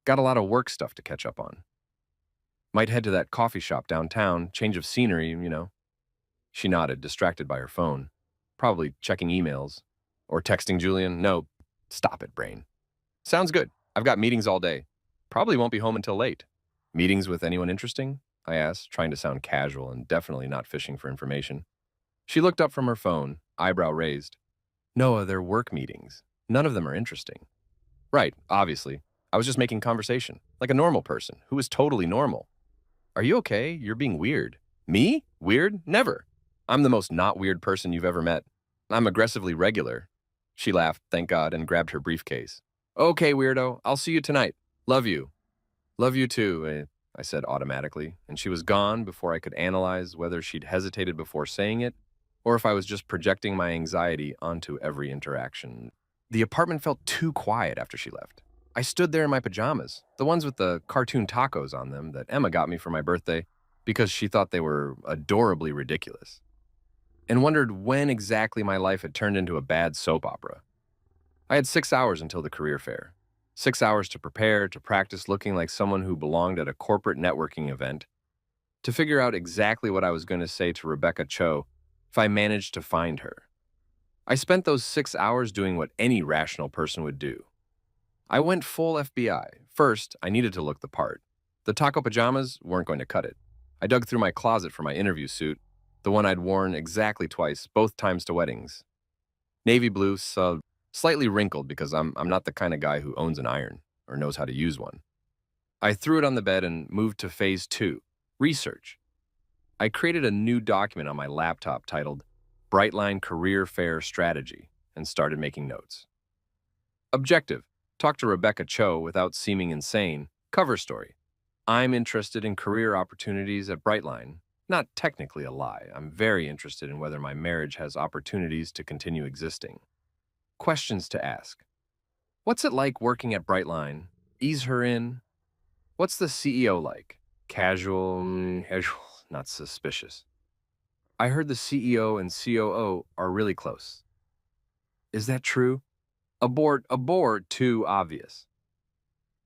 a lot of work stuff to catch up on. Might head to that coffee shop downtown, change of scenery. She nodded, distracted by her phone. Probably checking emails. Or texting Julian. No, stop it, brain. Sounds good. I've got meetings all day. Probably won't be home until late. Meetings with anyone interesting? I asked, trying to sound casual and definitely not fishing for information. She looked up from her phone, eyebrow raised. Noah, they're work meetings. None of them are interesting. Right, obviously. I was just making conversation, like a normal person, who is totally normal. Are you okay? You're being weird. Me? Weird? Never. I'm the most not weird person you've ever met. I'm aggressively regular. She laughed, thank God, and grabbed her briefcase. Okay, weirdo. I'll see you tonight. Love you. Love you too, I said automatically, and she was gone before I could analyze whether she'd hesitated before saying it or if I was just projecting my anxiety onto every interaction. The apartment felt too quiet after she left. I stood there in my pajamas, the ones with the cartoon tacos on them that Emma got me for my birthday because she thought they were adorably ridiculous, and wondered when exactly my life had turned into a bad soap opera. I had 6 hours until the career fair. 6 hours to prepare, to practice looking like someone who belonged at a corporate networking event, to figure out exactly what I was going to say to Rebecca Cho if I managed to find her. I spent those 6 hours doing what any rational person would do. I went full FBI. First, I needed to look the part. The taco pajamas weren't going to cut it. I dug through my closet for my interview suit, the one I'd worn exactly twice, both times to weddings. Navy blue, so slightly wrinkled because I'm not the kind of guy who owns an iron or knows how to use one. I threw it on the bed and moved to phase 2, research. I created a new document on my laptop titled Brightline Career Fair Strategy, and started making notes. Objective: talk to Rebecca Cho without seeming insane. Cover story: I'm interested in career opportunities at Brightline. Not technically a lie. I'm very interested in whether my marriage has opportunities to continue existing. Questions to ask: what's it like working at Brightline? Ease her in. What's the CEO like? Casual, not suspicious. I heard the CEO and COO are really close. Is that true? Abort, too obvious.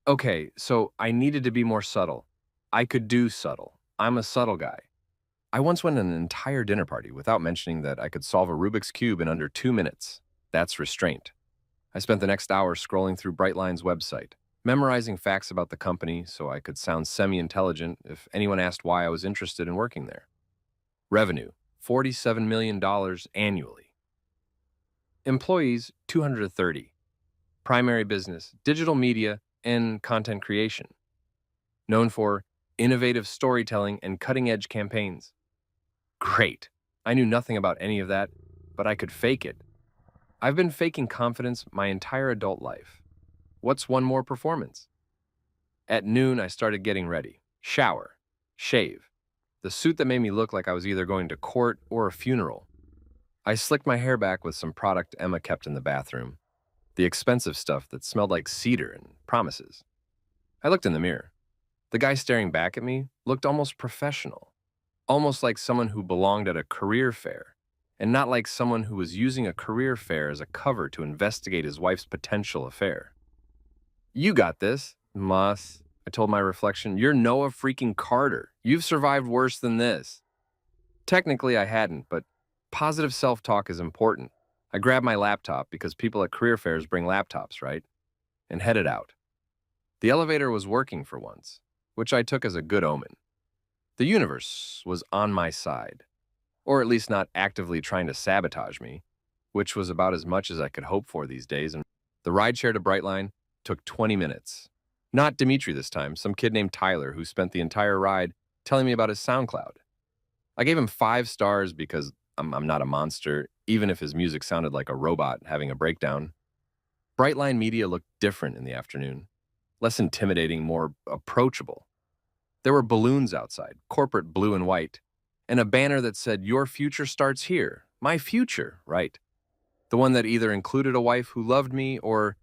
Okay, so I needed to be more subtle. I could do subtle. I'm a subtle guy. I once went to an entire dinner party without mentioning that I could solve a Rubik's Cube in under 2 minutes. That's restraint. I spent the next hour scrolling through Brightline's website, memorizing facts about the company so I could sound semi-intelligent if anyone asked why I was interested in working there. Revenue: $47 million annually. Employees: 230. Primary business: digital media and content creation. Known for innovative storytelling and cutting-edge campaigns. Great. I knew nothing about any of that, but I could fake it. I've been faking confidence my entire adult life. What's one more performance? At noon, I started getting ready. Shower. Shave. The suit that made me look like I was either going to court or a funeral. I slicked my hair back with some product Emma kept in the bathroom. The expensive stuff that smelled like cedar and promises. I looked in the mirror. The guy staring back at me looked almost professional. Almost like someone who belonged at a career fair, and not like someone who was using a career fair as a cover to investigate his wife's potential affair. You got this, Moss, I told my reflection. You're Noah freaking Carter. You've survived worse than this. Technically, I hadn't, but positive self-talk is important. I grabbed my laptop because people at career fairs bring laptops, right? And headed out. The elevator was working for once, which I took as a good omen. The universe was on my side, or at least not actively trying to sabotage me, which was about as much as I could hope for these days. And the rideshare to Brightline took 20 minutes. Not Dimitri this time, some kid named Tyler who spent the entire ride telling me about his SoundCloud. I gave him 5 stars because I'm not a monster, even if his music sounded like a robot having a breakdown. Brightline Media looked different in the afternoon. Less intimidating, more approachable. There were balloons outside, corporate blue and white, and a banner that said, "Your future starts here." My future, right? The one that either included a wife who loved me or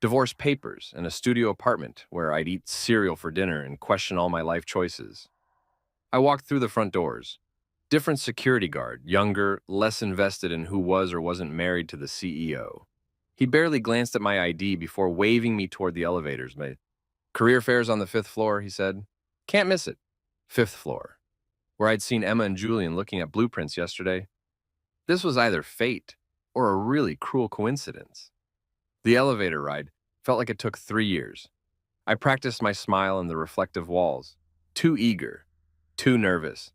divorce papers and a studio apartment where I'd eat cereal for dinner and question all my life choices. I walked through the front doors. Different security guard, younger, less invested in who was or wasn't married to the CEO. He barely glanced at my ID before waving me toward the elevators. My career fair's on the 5th floor, he said. Can't miss it. 5th floor, where I'd seen Emma and Julian looking at blueprints yesterday. This was either fate or a really cruel coincidence. The elevator ride felt like it took 3 years. I practiced my smile in the reflective walls. Too eager, too nervous,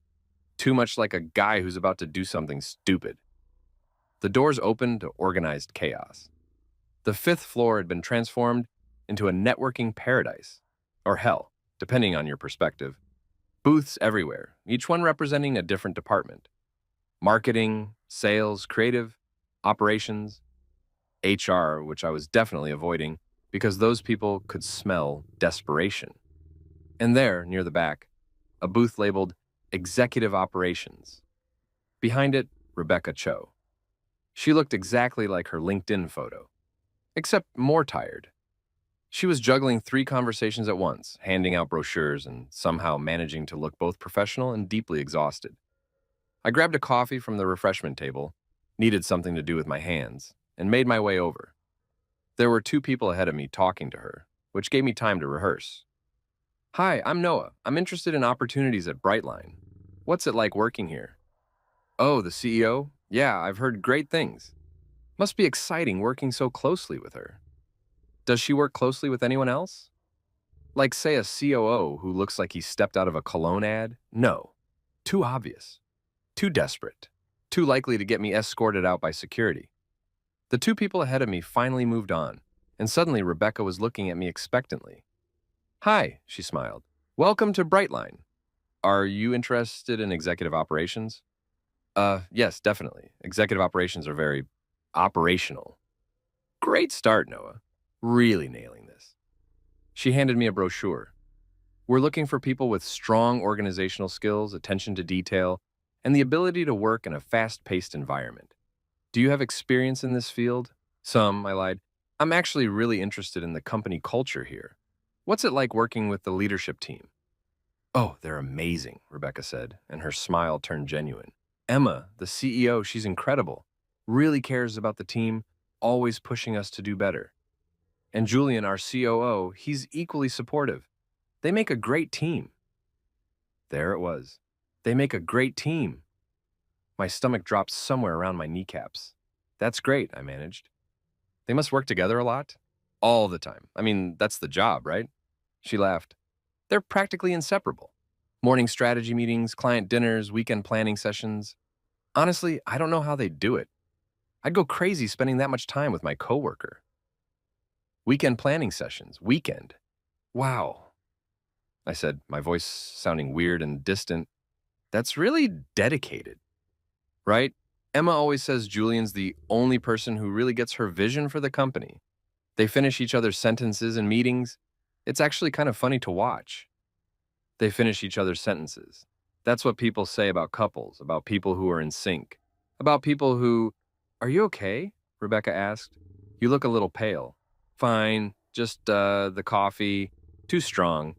too much like a guy who's about to do something stupid. The doors opened to organized chaos. The 5th floor had been transformed into a networking paradise, or hell, depending on your perspective. Booths everywhere, each one representing a different department. Marketing, sales, creative, operations, HR, which I was definitely avoiding because those people could smell desperation. And there, near the back, a booth labeled Executive Operations. Behind it, Rebecca Cho. She looked exactly like her LinkedIn photo, except more tired. She was juggling 3 conversations at once, handing out brochures and somehow managing to look both professional and deeply exhausted. I grabbed a coffee from the refreshment table, needed something to do with my hands, and made my way over. There were 2 people ahead of me talking to her, which gave me time to rehearse. Hi, I'm Noah. I'm interested in opportunities at Brightline. What's it like working here? Oh, the CEO? Yeah, I've heard great things. Must be exciting working so closely with her. Does she work closely with anyone else? Like, say, a COO who looks like he stepped out of a cologne ad? No. Too obvious. Too desperate. Too likely to get me escorted out by security. The 2 people ahead of me finally moved on, and suddenly Rebecca was looking at me expectantly. Hi, she smiled. Welcome to Brightline. Are you interested in executive operations? Yes, definitely. Executive operations are very operational. Great start, Noah. Really nailing this. She handed me a brochure. We're looking for people with strong organizational skills, attention to detail, and the ability to work in a fast-paced environment. Do you have experience in this field? Some, I lied. I'm actually really interested in the company culture here. What's it like working with the leadership team? Oh, they're amazing, Rebecca said, and her smile turned genuine. Emma, the CEO, she's incredible. Really cares about the team, always pushing us to do better. And Julian, our COO, he's equally supportive. They make a great team. There it was. They make a great team. My stomach dropped somewhere around my kneecaps. That's great, I managed. They must work together a lot? All the time. I mean, that's the job, right? She laughed. They're practically inseparable. Morning strategy meetings, client dinners, weekend planning sessions. Honestly, I don't know how they do it. I'd go crazy spending that much time with my coworker. Weekend planning sessions. Weekend. Wow, I said, my voice sounding weird and distant. That's really dedicated, right? Emma always says Julian's the only person who really gets her vision for the company. They finish each other's sentences in meetings. It's actually kind of funny to watch. They finish each other's sentences. That's what people say about couples, about people who are in sync, about people who... Are you okay? Rebecca asked. You look a little pale. Fine, just the coffee. Too strong.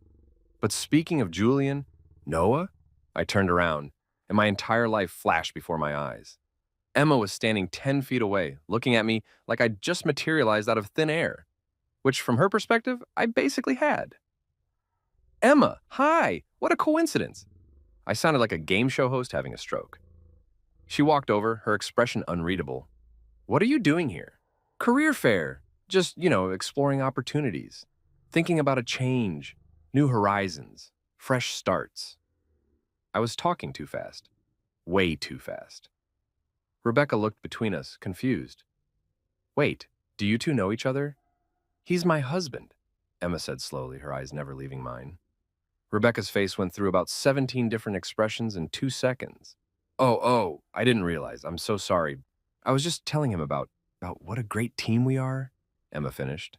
But speaking of Julian, Noah? I turned around, and my entire life flashed before my eyes. Emma was standing 10 feet away, looking at me like I'd just materialized out of thin air, which from her perspective, I basically had. Emma, hi! What a coincidence! I sounded like a game show host having a stroke. She walked over, her expression unreadable. What are you doing here? Career fair. Just, exploring opportunities. Thinking about a change, new horizons, fresh starts. I was talking too fast. Way too fast. Rebecca looked between us, confused. Wait, do you two know each other? He's my husband, Emma said slowly, her eyes never leaving mine. Rebecca's face went through about 17 different expressions in 2 seconds. Oh, I didn't realize. I'm so sorry. I was just telling him about what a great team we are, Emma finished.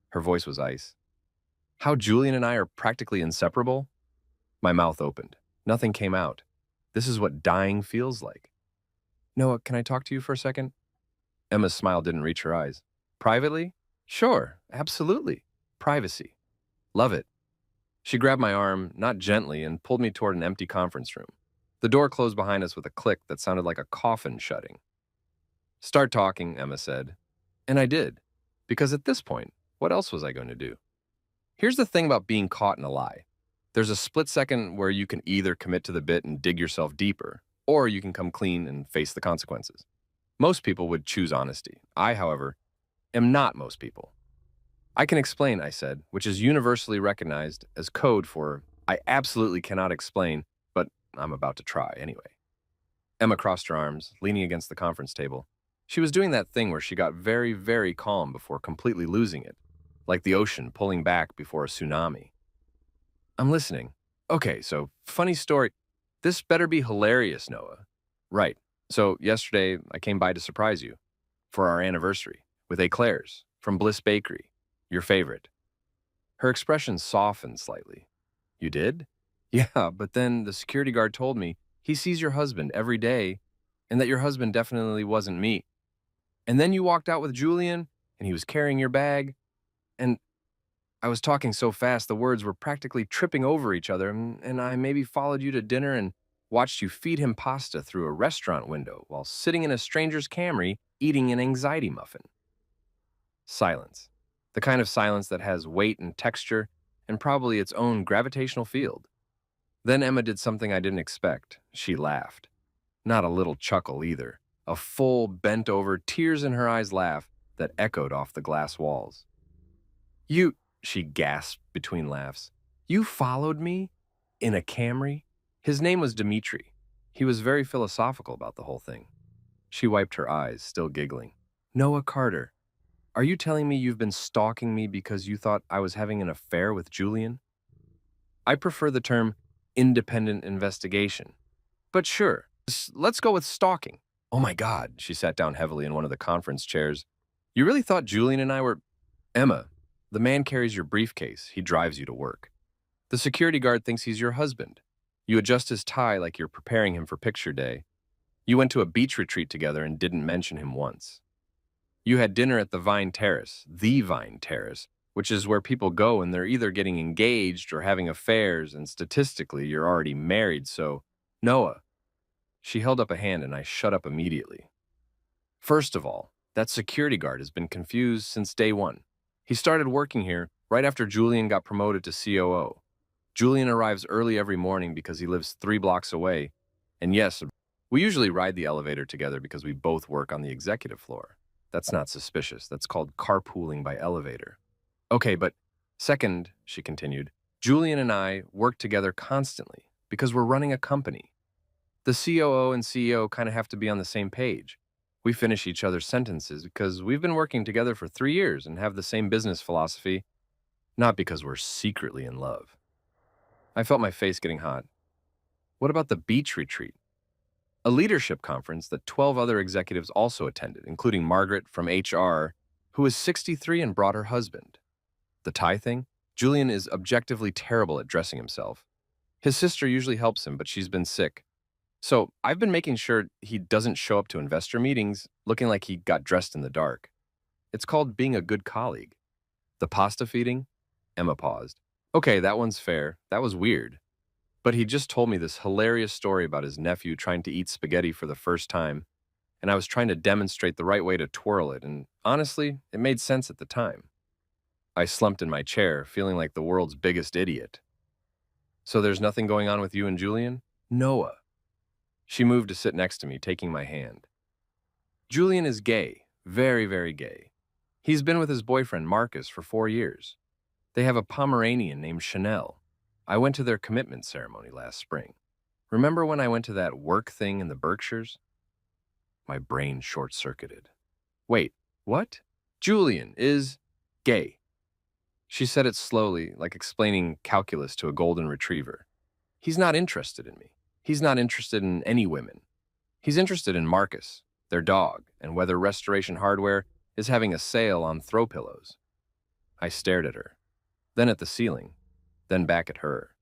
Her voice was ice. How Julian and I are practically inseparable? My mouth opened. Nothing came out. This is what dying feels like. Noah, can I talk to you for a second? Emma's smile didn't reach her eyes. Privately? Sure, absolutely. Privacy. Love it. She grabbed my arm, not gently, and pulled me toward an empty conference room. The door closed behind us with a click that sounded like a coffin shutting. Start talking, Emma said. And I did. Because at this point, what else was I going to do? Here's the thing about being caught in a lie. There's a split second where you can either commit to the bit and dig yourself deeper, or you can come clean and face the consequences. Most people would choose honesty. I, however, am not most people. I can explain, I said, which is universally recognized as code for I absolutely cannot explain, but I'm about to try anyway. Emma crossed her arms, leaning against the conference table. She was doing that thing where she got very, very calm before completely losing it, like the ocean pulling back before a tsunami. I'm listening. Okay, so funny story. This better be hilarious, Noah. Right. So yesterday I came by to surprise you for our anniversary with eclairs from Bliss Bakery, your favorite. Her expression softened slightly. You did? Yeah, but then the security guard told me he sees your husband every day and that your husband definitely wasn't me. And then you walked out with Julian and he was carrying your bag and I was talking so fast the words were practically tripping over each other and I maybe followed you to dinner and watched you feed him pasta through a restaurant window while sitting in a stranger's Camry eating an anxiety muffin. Silence. The kind of silence that has weight and texture and probably its own gravitational field. Then Emma did something I didn't expect. She laughed. Not a little chuckle either. A full, bent-over, tears-in-her-eyes laugh that echoed off the glass walls. You, she gasped between laughs. You followed me? In a Camry? His name was Dimitri. He was very philosophical about the whole thing. She wiped her eyes, still giggling. Noah Carter, are you telling me you've been stalking me because you thought I was having an affair with Julian? I prefer the term independent investigation. But sure, Let's go with stalking. Oh my God, she sat down heavily in one of the conference chairs. You really thought Julian and I were... Emma, the man carries your briefcase. He drives you to work. The security guard thinks he's your husband. You adjust his tie like you're preparing him for picture day. You went to a beach retreat together and didn't mention him once. You had dinner at the Vine Terrace, which is where people go and they're either getting engaged or having affairs, and statistically, you're already married, so... Noah. She held up a hand and I shut up immediately. First of all, that security guard has been confused since day one. He started working here right after Julian got promoted to COO. Julian arrives early every morning because he lives 3 blocks away. And yes, we usually ride the elevator together because we both work on the executive floor. That's not suspicious. That's called carpooling by elevator. Okay, but second, she continued, Julian and I work together constantly because we're running a company. The COO and CEO kind of have to be on the same page. We finish each other's sentences because we've been working together for 3 years and have the same business philosophy, not because we're secretly in love. I felt my face getting hot. What about the beach retreat? A leadership conference that 12 other executives also attended, including Margaret from HR, who is 63 and brought her husband. The tie thing? Julian is objectively terrible at dressing himself. His sister usually helps him, but she's been sick. So I've been making sure he doesn't show up to investor meetings looking like he got dressed in the dark. It's called being a good colleague. The pasta feeding? Emma paused. Okay, that one's fair. That was weird. But he just told me this hilarious story about his nephew trying to eat spaghetti for the first time, and I was trying to demonstrate the right way to twirl it, and honestly, it made sense at the time. I slumped in my chair, feeling like the world's biggest idiot. So there's nothing going on with you and Julian? Noah. She moved to sit next to me, taking my hand. Julian is gay, very, very gay. He's been with his boyfriend, Marcus, for 4 years. They have a Pomeranian named Chanel. I went to their commitment ceremony last spring. Remember when I went to that work thing in the Berkshires? My brain short-circuited. Wait, what? Julian is gay. She said it slowly, like explaining calculus to a golden retriever. He's not interested in me. He's not interested in any women. He's interested in Marcus, their dog, and whether Restoration Hardware is having a sale on throw pillows. I stared at her, then at the ceiling, then back at her.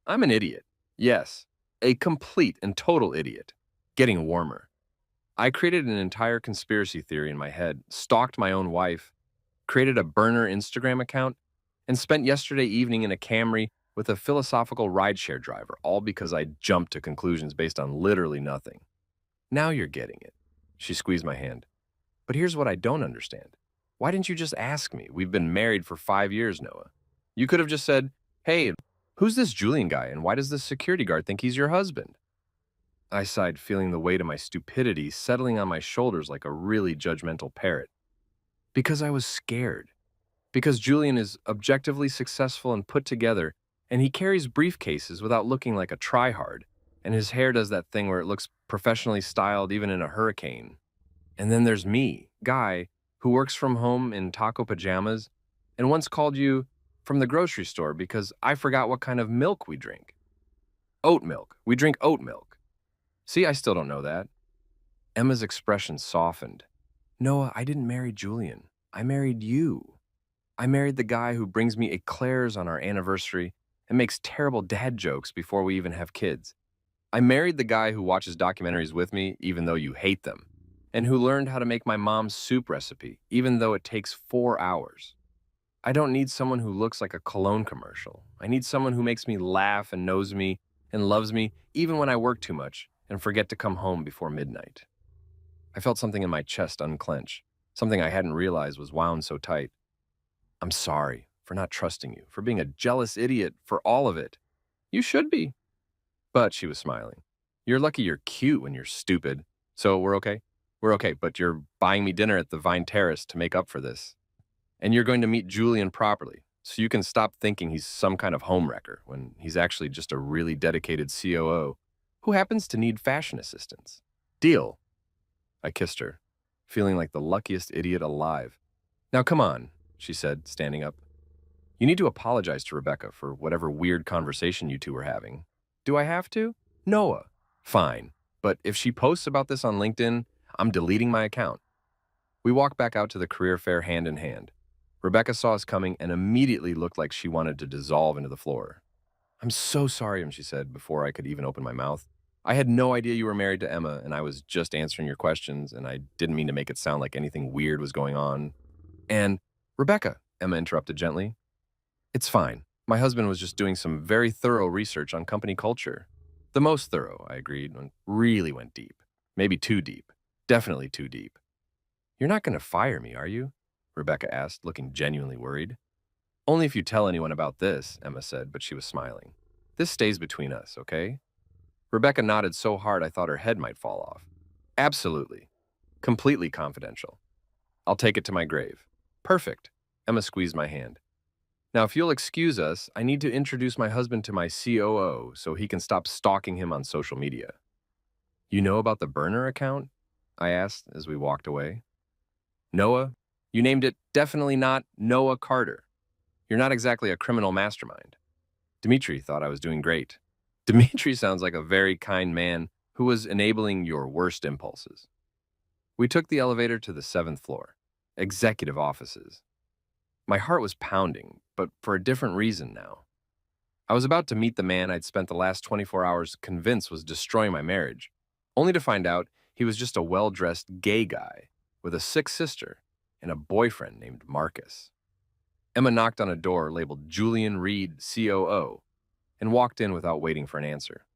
I'm an idiot. Yes, a complete and total idiot. Getting warmer. I created an entire conspiracy theory in my head, stalked my own wife, created a burner Instagram account, and spent yesterday evening in a Camry with a philosophical rideshare driver, all because I jumped to conclusions based on literally nothing. Now you're getting it. She squeezed my hand. But here's what I don't understand. Why didn't you just ask me? We've been married for 5 years, Noah. You could have just said, hey, who's this Julian guy and why does this security guard think he's your husband? I sighed, feeling the weight of my stupidity settling on my shoulders like a really judgmental parrot. Because I was scared. Because Julian is objectively successful and put together, and he carries briefcases without looking like a tryhard, and his hair does that thing where it looks professionally styled even in a hurricane. And then there's me, Guy, who works from home in taco pajamas, and once called you from the grocery store because I forgot what kind of milk we drink. Oat milk. We drink oat milk. See, I still don't know that. Emma's expression softened. Noah, I didn't marry Julian. I married you. I married the guy who brings me eclairs on our anniversary and makes terrible dad jokes before we even have kids. I married the guy who watches documentaries with me, even though you hate them, and who learned how to make my mom's soup recipe, even though it takes 4 hours. I don't need someone who looks like a cologne commercial. I need someone who makes me laugh and knows me and loves me, even when I work too much and forget to come home before midnight. I felt something in my chest unclench, something I hadn't realized was wound so tight. I'm sorry for not trusting you, for being a jealous idiot, for all of it. You should be. But she was smiling. You're lucky you're cute when you're stupid. So we're okay? We're okay, but you're buying me dinner at the Vine Terrace to make up for this. And you're going to meet Julian properly, so you can stop thinking he's some kind of homewrecker when he's actually just a really dedicated COO who happens to need fashion assistance. Deal. I kissed her, feeling like the luckiest idiot alive. Now come on, she said, standing up. You need to apologize to Rebecca for whatever weird conversation you two were having. Do I have to? Noah. Fine. but if she posts about this on LinkedIn, I'm deleting my account. We walked back out to the career fair hand in hand. Rebecca saw us coming and immediately looked like she wanted to dissolve into the floor. I'm so sorry, she said before I could even open my mouth. I had no idea you were married to Emma, and I was just answering your questions, and I didn't mean to make it sound like anything weird was going on. And, Rebecca, Emma interrupted gently. It's fine. My husband was just doing some very thorough research on company culture. The most thorough, I agreed, and really went deep. Maybe too deep. Definitely too deep. You're not going to fire me, are you? Rebecca asked, looking genuinely worried. Only if you tell anyone about this, Emma said, but she was smiling. This stays between us, okay? Rebecca nodded so hard I thought her head might fall off. Absolutely. Completely confidential. I'll take it to my grave. Perfect. Emma squeezed my hand. Now, if you'll excuse us, I need to introduce my husband to my COO so he can stop stalking him on social media. You know about the burner account? I asked as we walked away. Noah? You named it definitely not Noah Carter. You're not exactly a criminal mastermind. Dimitri thought I was doing great. Dimitri sounds like a very kind man who was enabling your worst impulses. We took the elevator to the 7th floor, executive offices. My heart was pounding, but for a different reason now. I was about to meet the man I'd spent the last 24 hours convinced was destroying my marriage, only to find out he was just a well-dressed gay guy with a sick sister and a boyfriend named Marcus. Emma knocked on a door labeled Julian Reed, COO, and walked in without waiting for an answer.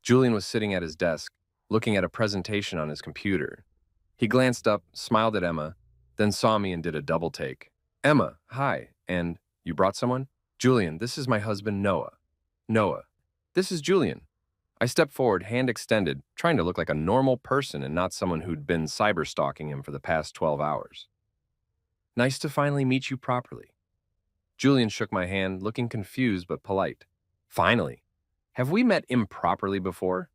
Julian was sitting at his desk, looking at a presentation on his computer. He glanced up, smiled at Emma, then saw me and did a double take. Emma, hi, and you brought someone? Julian, this is my husband, Noah. Noah, this is Julian. I stepped forward, hand extended, trying to look like a normal person and not someone who'd been cyber-stalking him for the past 12 hours. Nice to finally meet you properly. Julian shook my hand, looking confused but polite. Finally. Have we met improperly before?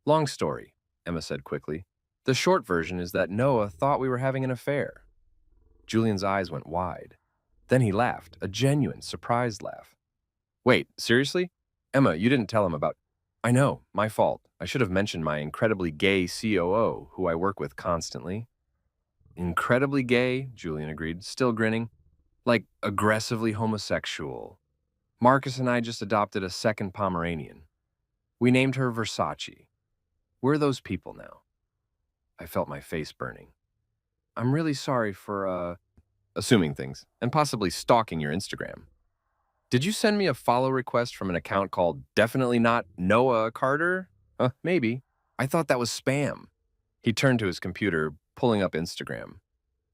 Long story, Emma said quickly. The short version is that Noah thought we were having an affair. Julian's eyes went wide. Then he laughed, a genuine, surprised laugh. Wait, seriously? Emma, you didn't tell him about... I know, my fault. I should have mentioned my incredibly gay COO, who I work with constantly. Incredibly gay, Julian agreed, still grinning. Like aggressively homosexual. Marcus and I just adopted a second Pomeranian. We named her Versace. We're those people now. I felt my face burning. I'm really sorry for, assuming things, and possibly stalking your Instagram. Did you send me a follow request from an account called Definitely Not Noah Carter? Maybe. I thought that was spam. He turned to his computer, pulling up Instagram.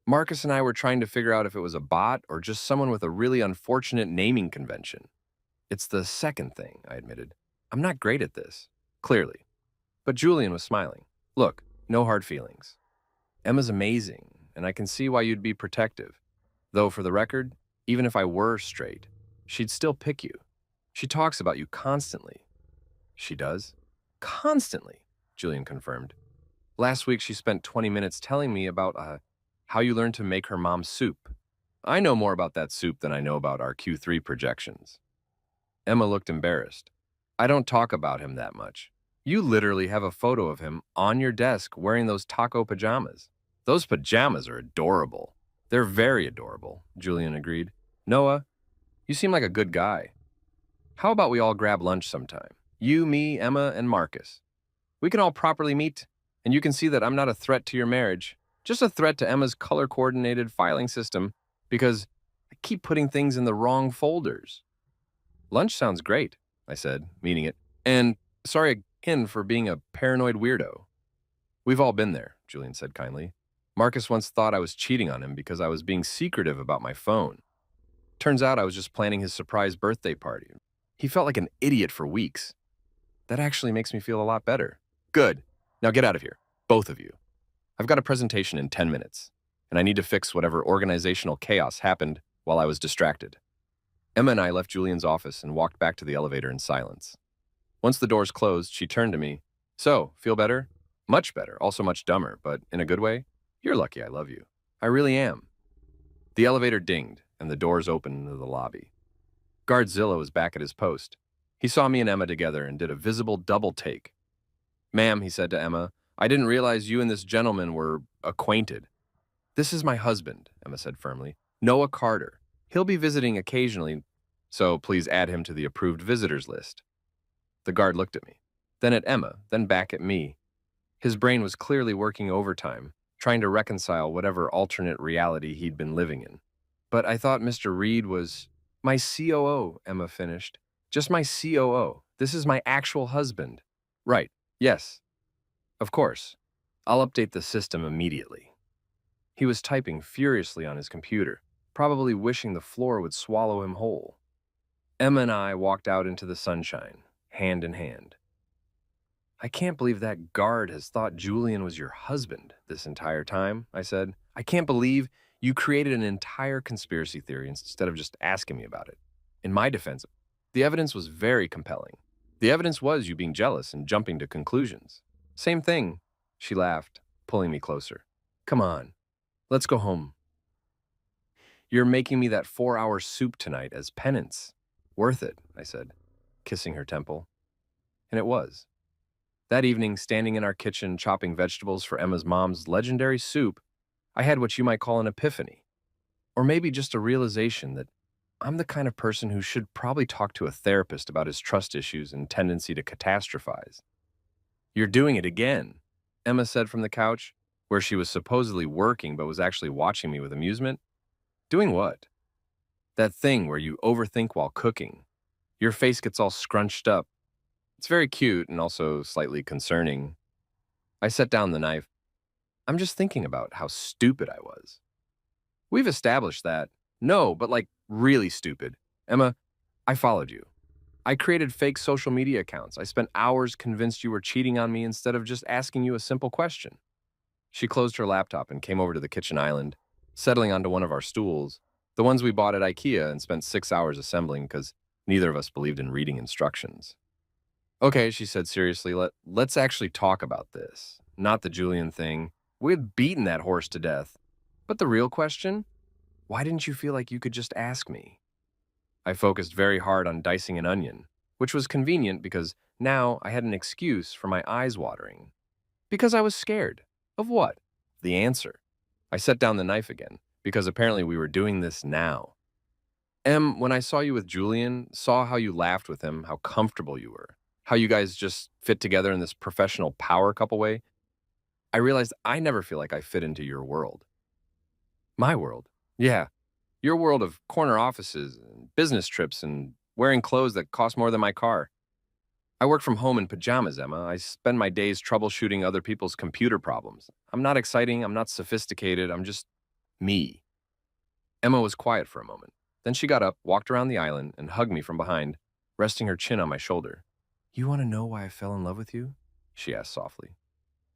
Marcus and I were trying to figure out if it was a bot or just someone with a really unfortunate naming convention. It's the second thing, I admitted. I'm not great at this, clearly. But Julian was smiling. Look, no hard feelings. Emma's amazing, and I can see why you'd be protective. Though, for the record, even if I were straight, she'd still pick you. She talks about you constantly. She does? Constantly, Julian confirmed. Last week, she spent 20 minutes telling me about, how you learned to make her mom's soup. I know more about that soup than I know about our Q3 projections. Emma looked embarrassed. I don't talk about him that much. You literally have a photo of him on your desk wearing those taco pajamas. Those pajamas are adorable. They're very adorable, Julian agreed. Noah, you seem like a good guy. How about we all grab lunch sometime? You, me, Emma, and Marcus. We can all properly meet, and you can see that I'm not a threat to your marriage. Just a threat to Emma's color-coordinated filing system because I keep putting things in the wrong folders. Lunch sounds great, I said, meaning it. And sorry again for being a paranoid weirdo. We've all been there, Julian said kindly. Marcus once thought I was cheating on him because I was being secretive about my phone. Turns out I was just planning his surprise birthday party. He felt like an idiot for weeks. That actually makes me feel a lot better. Good. Now get out of here, both of you. I've got a presentation in 10 minutes, and I need to fix whatever organizational chaos happened while I was distracted. Emma and I left Julian's office and walked back to the elevator in silence. Once the doors closed, she turned to me. So, feel better? Much better, also much dumber, but in a good way? You're lucky I love you. I really am. The elevator dinged, and the doors opened into the lobby. Guardzilla was back at his post. He saw me and Emma together and did a visible double take. Ma'am, he said to Emma, I didn't realize you and this gentleman were acquainted. This is my husband, Emma said firmly. Noah Carter. He'll be visiting occasionally, so please add him to the approved visitors list. The guard looked at me, then at Emma, then back at me. His brain was clearly working overtime, trying to reconcile whatever alternate reality he'd been living in. But I thought Mr. Reed was my COO, Emma finished. Just my COO. This is my actual husband. Right. Yes. Of course. I'll update the system immediately. He was typing furiously on his computer, probably wishing the floor would swallow him whole. Emma and I walked out into the sunshine, hand in hand. I can't believe that guard has thought Julian was your husband this entire time, I said. I can't believe you created an entire conspiracy theory instead of just asking me about it. In my defense, the evidence was very compelling. The evidence was you being jealous and jumping to conclusions. Same thing, she laughed, pulling me closer. Come on, let's go home. You're making me that 4-hour soup tonight as penance. Worth it, I said, kissing her temple. And it was. That evening, standing in our kitchen chopping vegetables for Emma's mom's legendary soup, I had what you might call an epiphany. Or maybe just a realization that I'm the kind of person who should probably talk to a therapist about his trust issues and tendency to catastrophize. You're doing it again, Emma said from the couch, where she was supposedly working but was actually watching me with amusement. Doing what? That thing where you overthink while cooking. Your face gets all scrunched up. It's very cute and also slightly concerning. I set down the knife. I'm just thinking about how stupid I was. We've established that. No, but like really stupid. Emma, I followed you. I created fake social media accounts. I spent hours convinced you were cheating on me instead of just asking you a simple question. She closed her laptop and came over to the kitchen island, settling onto one of our stools, the ones we bought at IKEA and spent 6 hours assembling because neither of us believed in reading instructions. Okay, she said seriously, let's actually talk about this. Not the Julian thing. We had beaten that horse to death. But the real question? Why didn't you feel like you could just ask me? I focused very hard on dicing an onion, which was convenient because now I had an excuse for my eyes watering. Because I was scared. Of what? The answer. I set down the knife again, because apparently we were doing this now. Em, when I saw you with Julian, saw how you laughed with him, how comfortable you were, how you guys just fit together in this professional power couple way, I realized I never feel like I fit into your world. My world? Yeah. Your world of corner offices and business trips and wearing clothes that cost more than my car. I work from home in pajamas, Emma. I spend my days troubleshooting other people's computer problems. I'm not exciting, I'm not sophisticated, I'm just me. Emma was quiet for a moment. Then she got up, walked around the island, and hugged me from behind, resting her chin on my shoulder. You want to know why I fell in love with you? She asked softly.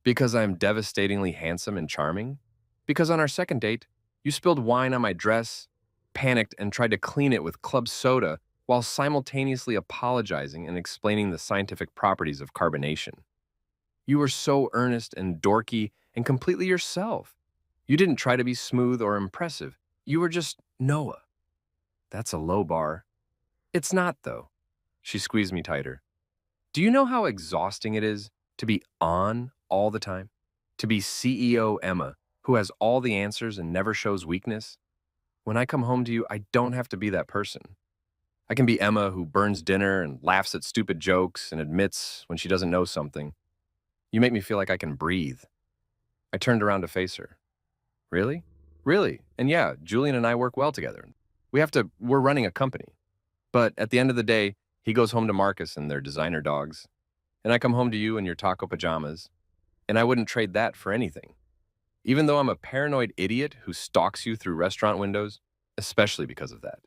Because I am devastatingly handsome and charming? Because on our second date, you spilled wine on my dress, panicked, and tried to clean it with club soda while simultaneously apologizing and explaining the scientific properties of carbonation. You were so earnest and dorky and completely yourself. You didn't try to be smooth or impressive. You were just Noah. That's a low bar. It's not, though. She squeezed me tighter. Do you know how exhausting it is to be on all the time? To be CEO Emma, who has all the answers and never shows weakness? When I come home to you, I don't have to be that person. I can be Emma who burns dinner and laughs at stupid jokes and admits when she doesn't know something. You make me feel like I can breathe. I turned around to face her. Really? Really? And yeah, Julian and I work well together. We're running a company. But at the end of the day, he goes home to Marcus and their designer dogs. And I come home to you in your taco pajamas. And I wouldn't trade that for anything. Even though I'm a paranoid idiot who stalks you through restaurant windows, especially because of that.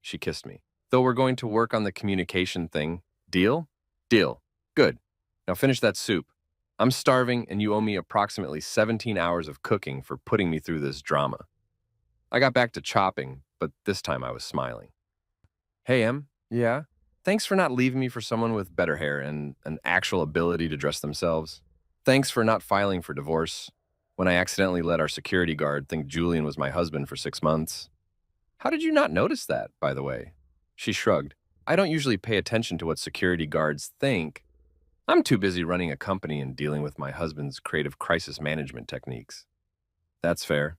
She kissed me. Though we're going to work on the communication thing. Deal? Deal. Good. Now finish that soup. I'm starving and you owe me approximately 17 hours of cooking for putting me through this drama. I got back to chopping, but this time I was smiling. Hey, Em. Yeah? Thanks for not leaving me for someone with better hair and an actual ability to dress themselves. Thanks for not filing for divorce when I accidentally let our security guard think Julian was my husband for 6 months. How did you not notice that, by the way? She shrugged. I don't usually pay attention to what security guards think. I'm too busy running a company and dealing with my husband's creative crisis management techniques. That's fair.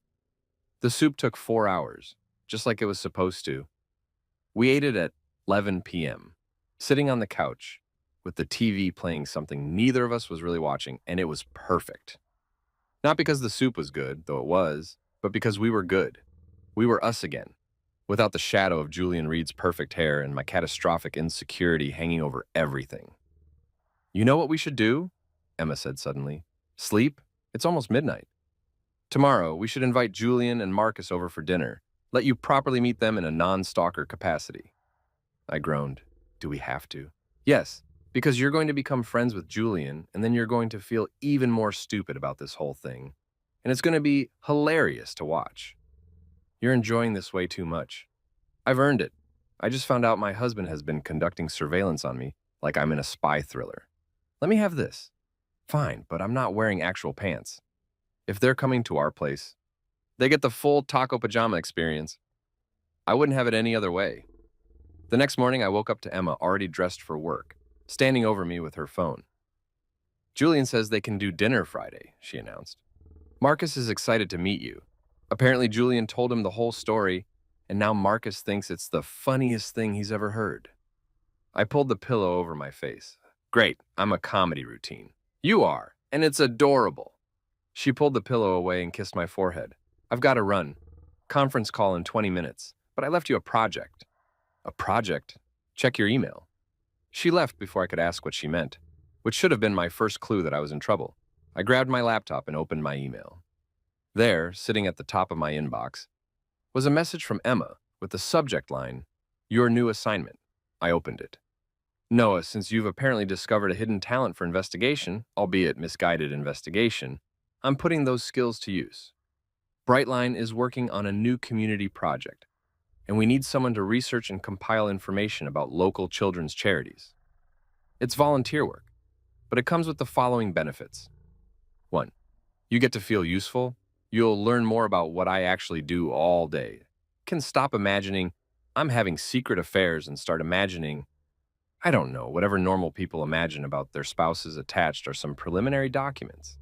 The soup took 4 hours, just like it was supposed to. We ate it at 11 p.m., sitting on the couch with the TV playing something neither of us was really watching, and it was perfect. Not because the soup was good, though it was, but because we were good. We were us again, without the shadow of Julian Reed's perfect hair and my catastrophic insecurity hanging over everything. You know what we should do? Emma said suddenly. Sleep? It's almost midnight. Tomorrow, we should invite Julian and Marcus over for dinner. Let you properly meet them in a non-stalker capacity. I groaned. Do we have to? Yes, because you're going to become friends with Julian, and then you're going to feel even more stupid about this whole thing. And it's going to be hilarious to watch. You're enjoying this way too much. I've earned it. I just found out my husband has been conducting surveillance on me like I'm in a spy thriller. Let me have this. Fine, but I'm not wearing actual pants. If they're coming to our place, they get the full taco pajama experience. I wouldn't have it any other way. The next morning, I woke up to Emma already dressed for work, standing over me with her phone. Julian says they can do dinner Friday, she announced. Marcus is excited to meet you. Apparently, Julian told him the whole story, and now Marcus thinks it's the funniest thing he's ever heard. I pulled the pillow over my face. Great, I'm a comedy routine. You are, and it's adorable. She pulled the pillow away and kissed my forehead. I've got to run. Conference call in 20 minutes, but I left you a project. A project? Check your email. She left before I could ask what she meant, which should have been my first clue that I was in trouble. I grabbed my laptop and opened my email. There, sitting at the top of my inbox, was a message from Emma with the subject line, Your new assignment. I opened it. Noah, since you've apparently discovered a hidden talent for investigation, albeit misguided investigation, I'm putting those skills to use. Brightline is working on a new community project, and we need someone to research and compile information about local children's charities. It's volunteer work, but it comes with the following benefits. 1. You get to feel useful. You'll learn more about what I actually do all day. You can stop imagining I'm having secret affairs and start imagining, I don't know, whatever normal people imagine about their spouses attached are some preliminary documents.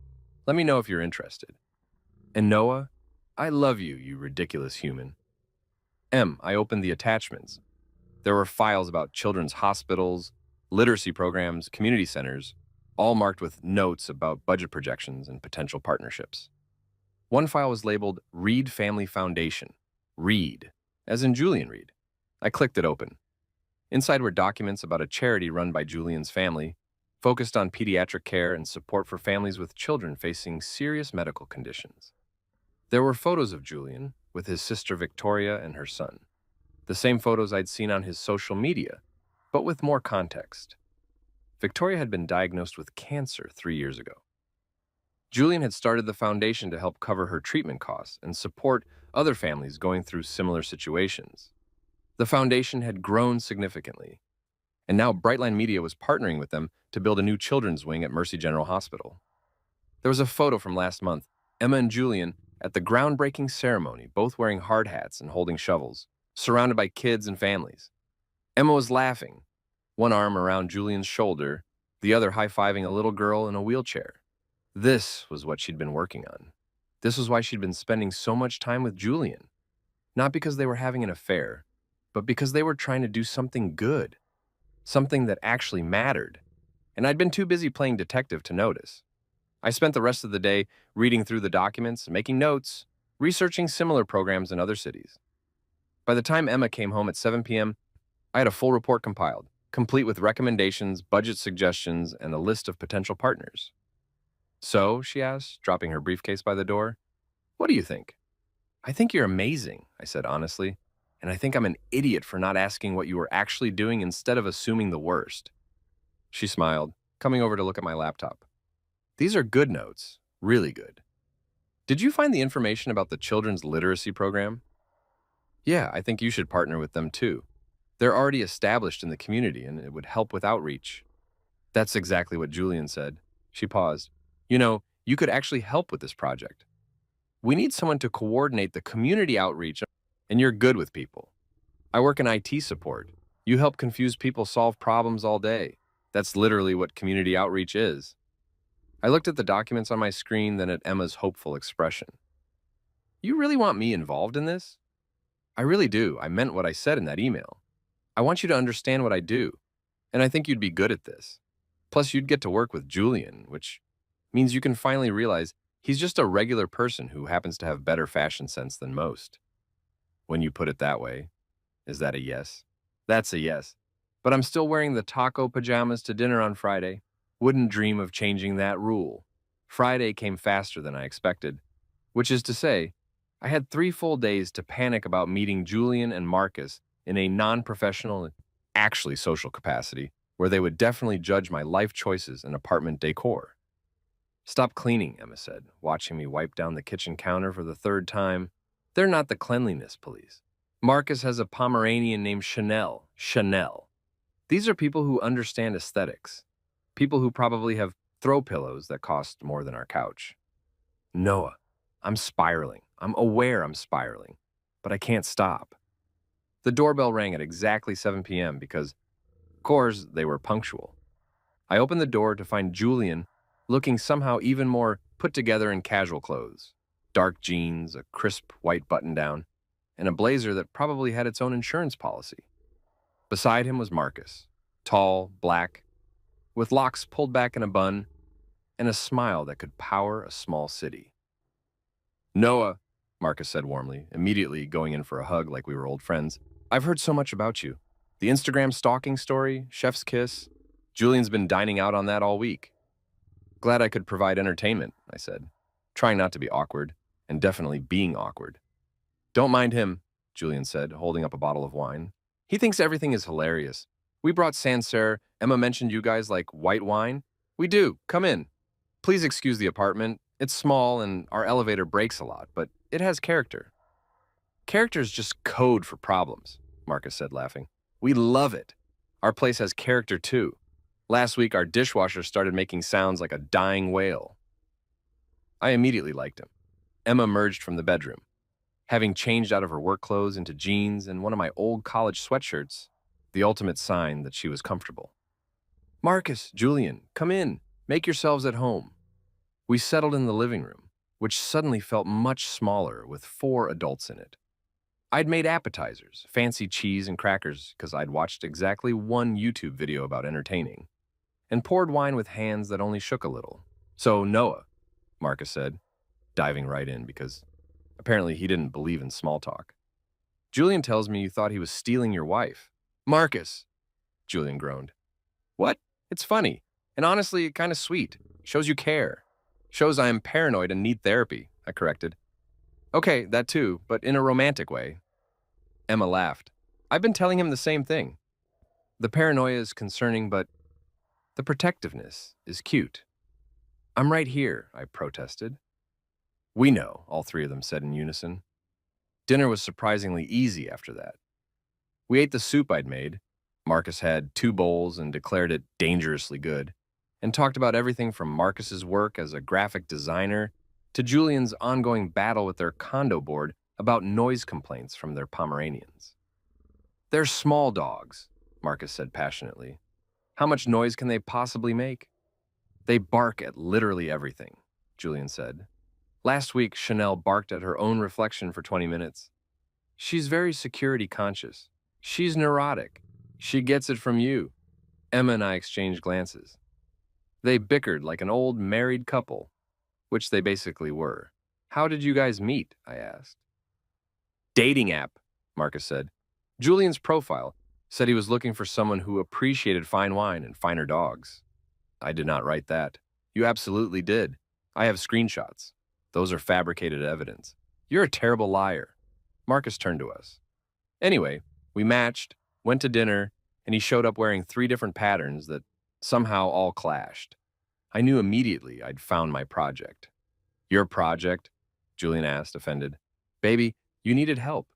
Let me know if you're interested. And Noah, I love you, you ridiculous human. I opened the attachments. There were files about children's hospitals, literacy programs, community centers, all marked with notes about budget projections and potential partnerships. One file was labeled Reed Family Foundation. Reed, as in Julian Reed. I clicked it open. Inside were documents about a charity run by Julian's family, focused on pediatric care and support for families with children facing serious medical conditions. There were photos of Julian with his sister Victoria and her son. The same photos I'd seen on his social media, but with more context. Victoria had been diagnosed with cancer 3 years ago. Julian had started the foundation to help cover her treatment costs and support other families going through similar situations. The foundation had grown significantly, and now Brightline Media was partnering with them to build a new children's wing at Mercy General Hospital. There was a photo from last month, Emma and Julian at the groundbreaking ceremony, both wearing hard hats and holding shovels, surrounded by kids and families. Emma was laughing, one arm around Julian's shoulder, the other high-fiving a little girl in a wheelchair. This was what she'd been working on. This was why she'd been spending so much time with Julian. Not because they were having an affair, but because they were trying to do something good, something that actually mattered. And I'd been too busy playing detective to notice. I spent the rest of the day reading through the documents, making notes, researching similar programs in other cities. By the time Emma came home at 7 p.m., I had a full report compiled, complete with recommendations, budget suggestions, and a list of potential partners. So, she asked, dropping her briefcase by the door, what do you think? I think you're amazing, I said honestly, and I think I'm an idiot for not asking what you were actually doing instead of assuming the worst. She smiled, coming over to look at my laptop. These are good notes, really good. Did you find the information about the children's literacy program? Yeah, I think you should partner with them too. They're already established in the community and it would help with outreach. That's exactly what Julian said. She paused. You know, you could actually help with this project. We need someone to coordinate the community outreach, and you're good with people. I work in IT support. You help confused people solve problems all day. That's literally what community outreach is. I looked at the documents on my screen, then at Emma's hopeful expression. You really want me involved in this? I really do. I meant what I said in that email. I want you to understand what I do, and I think you'd be good at this. Plus, you'd get to work with Julian, which means you can finally realize he's just a regular person who happens to have better fashion sense than most. When you put it that way, is that a yes? That's a yes. But I'm still wearing the taco pajamas to dinner on Friday. Wouldn't dream of changing that rule. Friday came faster than I expected, which is to say, I had 3 full days to panic about meeting Julian and Marcus in a non-professional and actually social capacity, where they would definitely judge my life choices and apartment decor. Stop cleaning, Emma said, watching me wipe down the kitchen counter for the 3rd time. They're not the cleanliness police. Marcus has a Pomeranian named Chanel. Chanel. These are people who understand aesthetics. People who probably have throw pillows that cost more than our couch. Noah, I'm spiraling. I'm aware I'm spiraling, but I can't stop. The doorbell rang at exactly 7 p.m. because, of course, they were punctual. I opened the door to find Julian looking somehow even more put together in casual clothes. Dark jeans, a crisp white button-down, and a blazer that probably had its own insurance policy. Beside him was Marcus, tall, black, with locks pulled back in a bun, and a smile that could power a small city. Noah, Marcus said warmly, immediately going in for a hug like we were old friends. I've heard so much about you. The Instagram stalking story, chef's kiss. Julian's been dining out on that all week. Glad I could provide entertainment, I said, trying not to be awkward, and definitely being awkward. Don't mind him, Julian said, holding up a bottle of wine. He thinks everything is hilarious. We brought Sancerre. Emma mentioned you guys like white wine. We do. Come in. Please excuse the apartment. It's small and our elevator breaks a lot, but it has character. Character is just code for problems, Marcus said, laughing. We love it. Our place has character too. Last week, our dishwasher started making sounds like a dying whale. I immediately liked him. Emma emerged from the bedroom. Having changed out of her work clothes into jeans and one of my old college sweatshirts, the ultimate sign that she was comfortable. Marcus, Julian, come in. Make yourselves at home. We settled in the living room, which suddenly felt much smaller with 4 adults in it. I'd made appetizers, fancy cheese and crackers because I'd watched exactly 1 YouTube video about entertaining, and poured wine with hands that only shook a little. So, Noah, Marcus said, diving right in because apparently he didn't believe in small talk. Julian tells me you thought he was stealing your wife. Marcus, Julian groaned. What? It's funny, and honestly, kind of sweet. Shows you care. Shows I'm paranoid and need therapy, I corrected. Okay, that too, but in a romantic way. Emma laughed. I've been telling him the same thing. The paranoia is concerning, but the protectiveness is cute. I'm right here, I protested. We know, all 3 of them said in unison. Dinner was surprisingly easy after that. We ate the soup I'd made. Marcus had 2 bowls and declared it dangerously good, and talked about everything from Marcus's work as a graphic designer to Julian's ongoing battle with their condo board about noise complaints from their Pomeranians. They're small dogs, Marcus said passionately. How much noise can they possibly make? They bark at literally everything, Julian said. Last week, Chanel barked at her own reflection for 20 minutes. She's very security conscious. She's neurotic. She gets it from you. Emma and I exchanged glances. They bickered like an old married couple, which they basically were. How did you guys meet? I asked. Dating app, Marcus said. Julian's profile said he was looking for someone who appreciated fine wine and finer dogs. I did not write that. You absolutely did. I have screenshots. Those are fabricated evidence. You're a terrible liar. Marcus turned to us. Anyway, we matched, went to dinner, and he showed up wearing 3 different patterns that somehow all clashed. I knew immediately I'd found my project. Your project? Julian asked, offended. Baby, you needed help.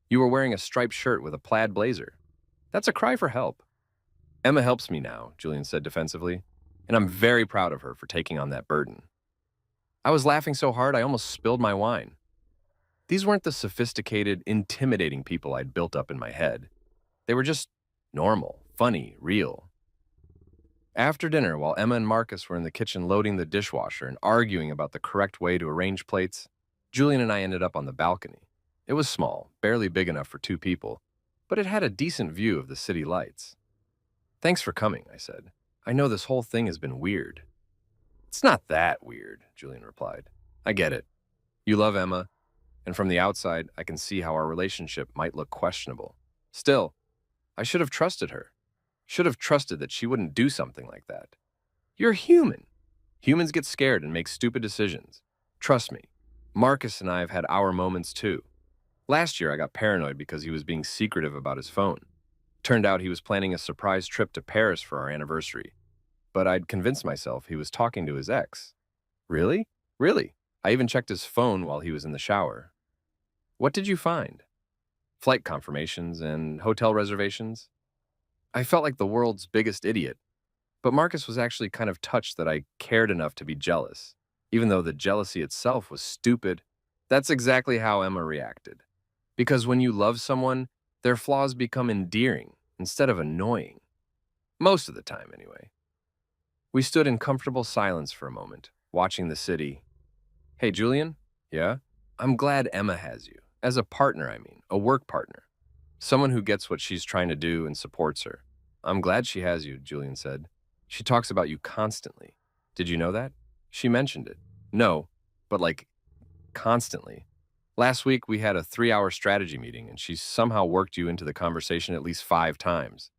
You were wearing a striped shirt with a plaid blazer. That's a cry for help. Emma helps me now, Julian said defensively, and I'm very proud of her for taking on that burden. I was laughing so hard I almost spilled my wine. These weren't the sophisticated, intimidating people I'd built up in my head. They were just normal, funny, real. After dinner, while Emma and Marcus were in the kitchen loading the dishwasher and arguing about the correct way to arrange plates, Julian and I ended up on the balcony. It was small, barely big enough for two people, but it had a decent view of the city lights. Thanks for coming, I said. I know this whole thing has been weird. It's not that weird, Julian replied. I get it. You love Emma, and from the outside, I can see how our relationship might look questionable. Still, I should have trusted her. Should have trusted that she wouldn't do something like that. You're human. Humans get scared and make stupid decisions. Trust me, Marcus and I have had our moments too. Last year, I got paranoid because he was being secretive about his phone. Turned out he was planning a surprise trip to Paris for our anniversary. But I'd convinced myself he was talking to his ex. Really? Really? I even checked his phone while he was in the shower. What did you find? Flight confirmations and hotel reservations? I felt like the world's biggest idiot, but Marcus was actually kind of touched that I cared enough to be jealous, even though the jealousy itself was stupid. That's exactly how Emma reacted. Because when you love someone, their flaws become endearing instead of annoying. Most of the time, anyway. We stood in comfortable silence for a moment, watching the city. Hey, Julian? Yeah? I'm glad Emma has you. As a partner, I mean, a work partner. Someone who gets what she's trying to do and supports her. I'm glad she has you, Julian said. She talks about you constantly. Did you know that? She mentioned it. No, but like, constantly. Last week, we had a 3-hour strategy meeting, and she somehow worked you into the conversation at least 5 times.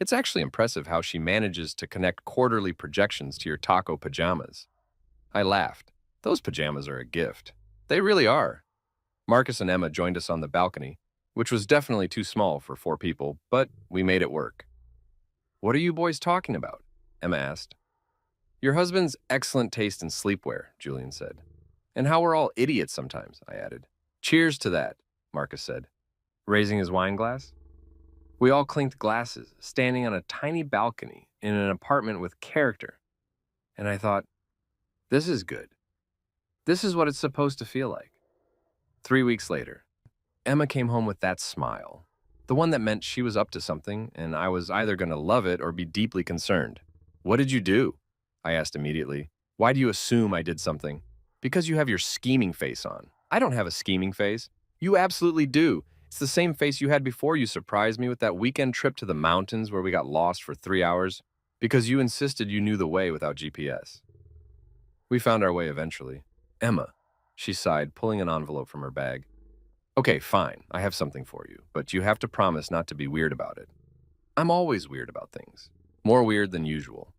It's actually impressive how she manages to connect quarterly projections to your taco pajamas. I laughed. Those pajamas are a gift. They really are. Marcus and Emma joined us on the balcony, which was definitely too small for 4 people, but we made it work. What are you boys talking about? Emma asked. Your husband's excellent taste in sleepwear, Julian said. And how we're all idiots sometimes, I added. Cheers to that, Marcus said, raising his wine glass. We all clinked glasses, standing on a tiny balcony in an apartment with character. And I thought, this is good. This is what it's supposed to feel like. 3 weeks later, Emma came home with that smile, the one that meant she was up to something and I was either going to love it or be deeply concerned. What did you do? I asked immediately. Why do you assume I did something? Because you have your scheming face on. I don't have a scheming face. You absolutely do. It's the same face you had before you surprised me with that weekend trip to the mountains where we got lost for 3 hours because you insisted you knew the way without GPS. We found our way eventually. Emma, she sighed, pulling an envelope from her bag. Okay, fine, I have something for you, but you have to promise not to be weird about it. I'm always weird about things. More weird than usual.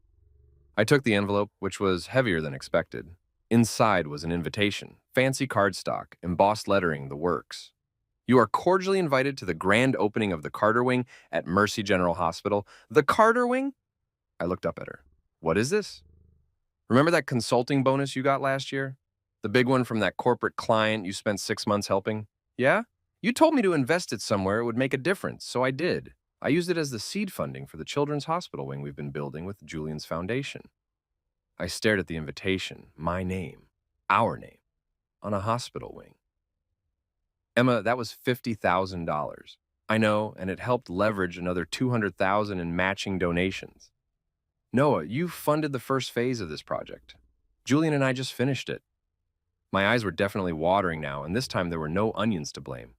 I took the envelope, which was heavier than expected. Inside was an invitation, fancy cardstock, embossed lettering, the works. You are cordially invited to the grand opening of the Carter Wing at Mercy General Hospital. The Carter Wing? I looked up at her. What is this? Remember that consulting bonus you got last year? The big one from that corporate client you spent 6 months helping? Yeah? You told me to invest it somewhere it would make a difference, so I did. I used it as the seed funding for the children's hospital wing we've been building with Julian's foundation. I stared at the invitation, my name, our name, on a hospital wing. Emma, that was $50,000. I know, and it helped leverage another $200,000 in matching donations. Noah, you funded the first phase of this project. Julian and I just finished it. My eyes were definitely watering now, and this time there were no onions to blame.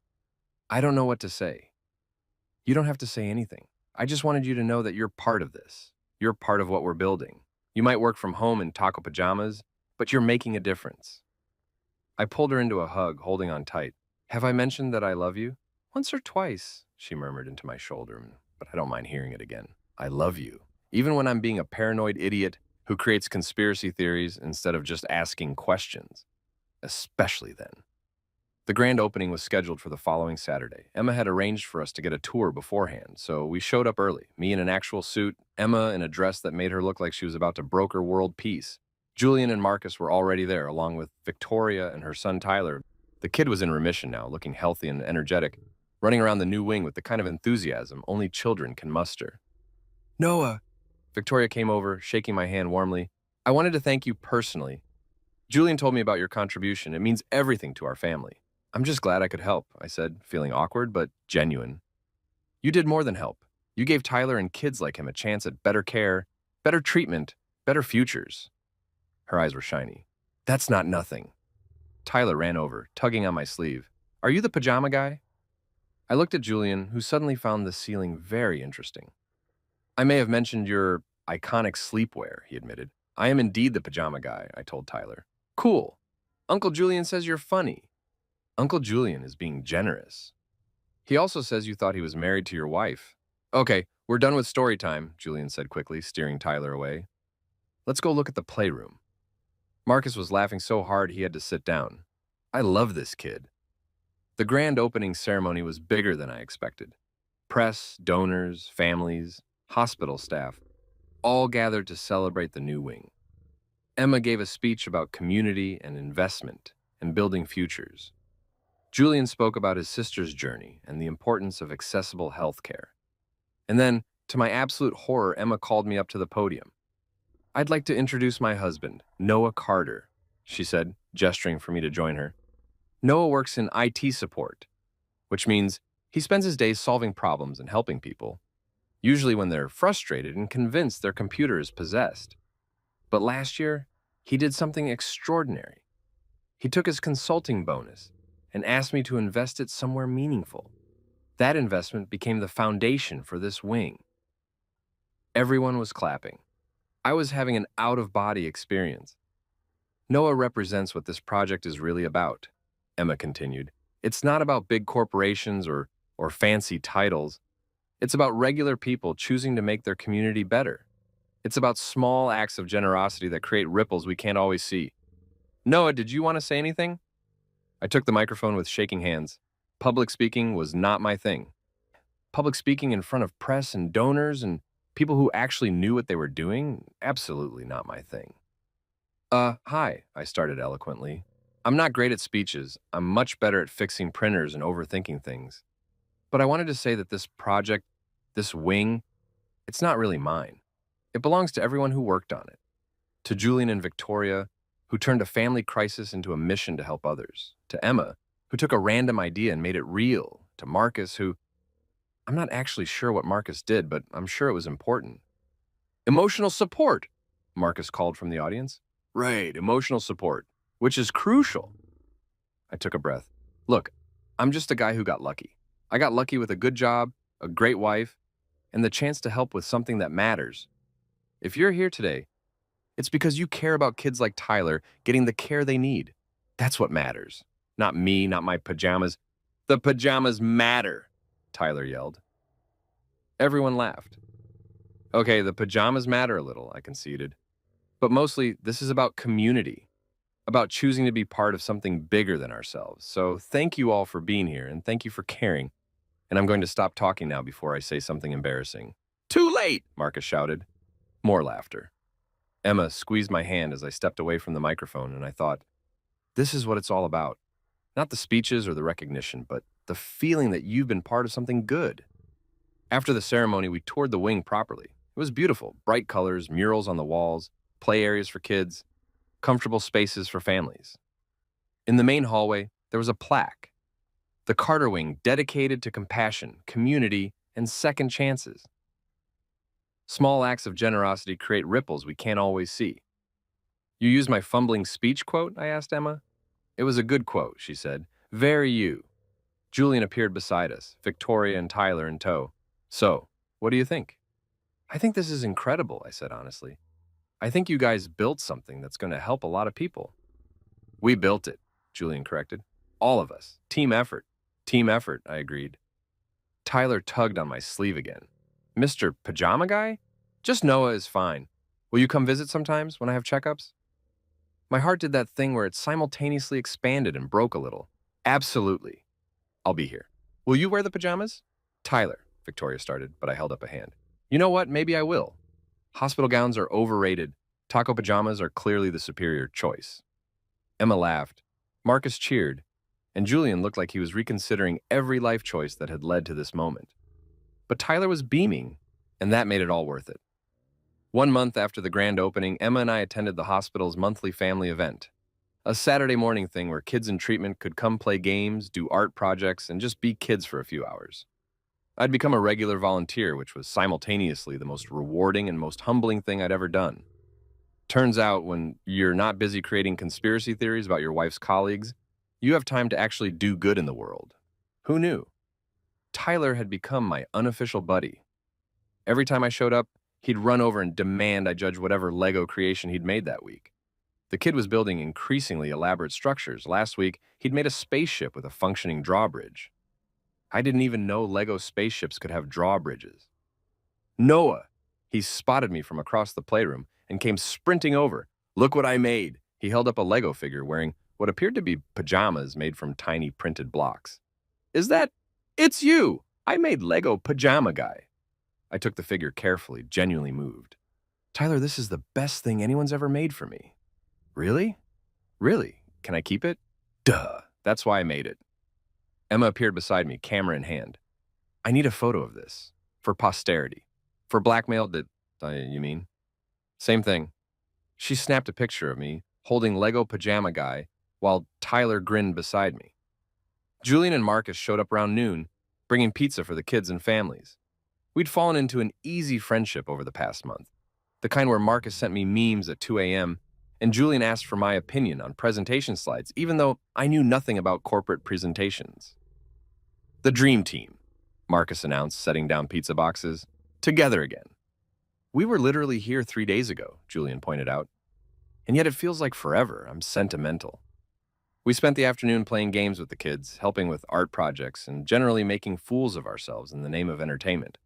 I don't know what to say. You don't have to say anything. I just wanted you to know that you're part of this. You're part of what we're building. You might work from home in taco pajamas, but you're making a difference. I pulled her into a hug, holding on tight. Have I mentioned that I love you? Once or twice, she murmured into my shoulder, but I don't mind hearing it again. I love you. Even when I'm being a paranoid idiot who creates conspiracy theories instead of just asking questions. Especially then. The grand opening was scheduled for the following Saturday. Emma had arranged for us to get a tour beforehand, so we showed up early. Me in an actual suit, Emma in a dress that made her look like she was about to broker world peace. Julian and Marcus were already there, along with Victoria and her son Tyler. The kid was in remission now, looking healthy and energetic, running around the new wing with the kind of enthusiasm only children can muster. Noah! Victoria came over, shaking my hand warmly. I wanted to thank you personally. Julian told me about your contribution. It means everything to our family. I'm just glad I could help, I said, feeling awkward but genuine. You did more than help. You gave Tyler and kids like him a chance at better care Better treatment, better futures. Her eyes were shiny. That's not nothing. Tyler ran over, tugging on my sleeve. Are you the pajama guy? I looked at Julian, who suddenly found the ceiling very interesting. I may have mentioned your iconic sleepwear, he admitted. I am indeed the pajama guy, I told Tyler. Cool. Uncle Julian says you're funny. Uncle Julian is being generous. He also says you thought he was married to your wife. Okay, we're done with story time, Julian said quickly, steering Tyler away. Let's go look at the playroom. Marcus was laughing so hard he had to sit down. I love this kid. The grand opening ceremony was bigger than I expected. Press, donors, families, hospital staff, all gathered to celebrate the new wing. Emma gave a speech about community and investment and building futures. Julian spoke about his sister's journey and the importance of accessible health care. And then, to my absolute horror, Emma called me up to the podium. I'd like to introduce my husband, Noah Carter, she said, gesturing for me to join her. Noah works in IT support, which means he spends his days solving problems and helping people, usually when they're frustrated and convinced their computer is possessed. But last year, he did something extraordinary. He took his consulting bonus and asked me to invest it somewhere meaningful. That investment became the foundation for this wing. Everyone was clapping. I was having an out-of-body experience. Noah represents what this project is really about, Emma continued. It's not about big corporations or fancy titles. It's about regular people choosing to make their community better. It's about small acts of generosity that create ripples we can't always see. Noah, did you want to say anything? I took the microphone with shaking hands. Public speaking was not my thing. Public speaking in front of press and donors and people who actually knew what they were doing, absolutely not my thing. Hi, I started eloquently. I'm not great at speeches. I'm much better at fixing printers and overthinking things. But I wanted to say that this project, this wing, it's not really mine. It belongs to everyone who worked on it. To Julian and Victoria, who turned a family crisis into a mission to help others. To Emma, who took a random idea and made it real. To Marcus, who... I'm not actually sure what Marcus did, but I'm sure it was important. Emotional support, Marcus called from the audience. Right, emotional support, which is crucial. I took a breath. Look, I'm just a guy who got lucky. I got lucky with a good job, a great wife, and the chance to help with something that matters. If you're here today, it's because you care about kids like Tyler getting the care they need. That's what matters. Not me, not my pajamas. The pajamas matter, Tyler yelled. Everyone laughed. Okay, the pajamas matter a little, I conceded. But mostly, this is about community, about choosing to be part of something bigger than ourselves. So thank you all for being here, and thank you for caring. And I'm going to stop talking now before I say something embarrassing. Too late, Marcus shouted. More laughter. Emma squeezed my hand as I stepped away from the microphone, and I thought, this is what it's all about. Not the speeches or the recognition, but the feeling that you've been part of something good. After the ceremony, we toured the wing properly. It was beautiful. Bright colors, murals on the walls, play areas for kids, comfortable spaces for families. In the main hallway, there was a plaque. The Carter Wing, dedicated to compassion, community, and second chances. Small acts of generosity create ripples we can't always see. You used my fumbling speech quote, I asked Emma. It was a good quote, she said. Very you. Julian appeared beside us, Victoria and Tyler in tow. So, what do you think? I think this is incredible, I said honestly. I think you guys built something that's going to help a lot of people. We built it, Julian corrected. All of us. Team effort. Team effort, I agreed. Tyler tugged on my sleeve again. Mr. Pajama Guy? Just Noah is fine. Will you come visit sometimes when I have checkups? My heart did that thing where it simultaneously expanded and broke a little. Absolutely. I'll be here. Will you wear the pajamas? Tyler, Victoria started, but I held up a hand. You know what? Maybe I will. Hospital gowns are overrated. Taco pajamas are clearly the superior choice. Emma laughed. Marcus cheered. And Julian looked like he was reconsidering every life choice that had led to this moment. But Tyler was beaming, and that made it all worth it. 1 month after the grand opening, Emma and I attended the hospital's monthly family event. A Saturday morning thing where kids in treatment could come play games, do art projects, and just be kids for a few hours. I'd become a regular volunteer, which was simultaneously the most rewarding and most humbling thing I'd ever done. Turns out, when you're not busy creating conspiracy theories about your wife's colleagues, you have time to actually do good in the world. Who knew? Tyler had become my unofficial buddy. Every time I showed up, he'd run over and demand I judge whatever Lego creation he'd made that week. The kid was building increasingly elaborate structures. Last week, he'd made a spaceship with a functioning drawbridge. I didn't even know Lego spaceships could have drawbridges. Noah! He spotted me from across the playroom and came sprinting over. Look what I made! He held up a Lego figure wearing what appeared to be pajamas made from tiny printed blocks. Is that? It's you! I made Lego Pajama Guy. I took the figure carefully, genuinely moved. Tyler, this is the best thing anyone's ever made for me. Really? Really? Can I keep it? Duh. That's why I made it. Emma appeared beside me, camera in hand. I need a photo of this. For posterity. For blackmail you mean? Same thing. She snapped a picture of me, holding Lego Pajama Guy, while Tyler grinned beside me. Julian and Marcus showed up around noon, bringing pizza for the kids and families. We'd fallen into an easy friendship over the past month, the kind where Marcus sent me memes at 2 a.m., and Julian asked for my opinion on presentation slides, even though I knew nothing about corporate presentations. The dream team, Marcus announced, setting down pizza boxes. Together again. We were literally here 3 days ago, Julian pointed out. And yet it feels like forever. I'm sentimental. We spent the afternoon playing games with the kids, helping with art projects, and generally making fools of ourselves in the name of entertainment.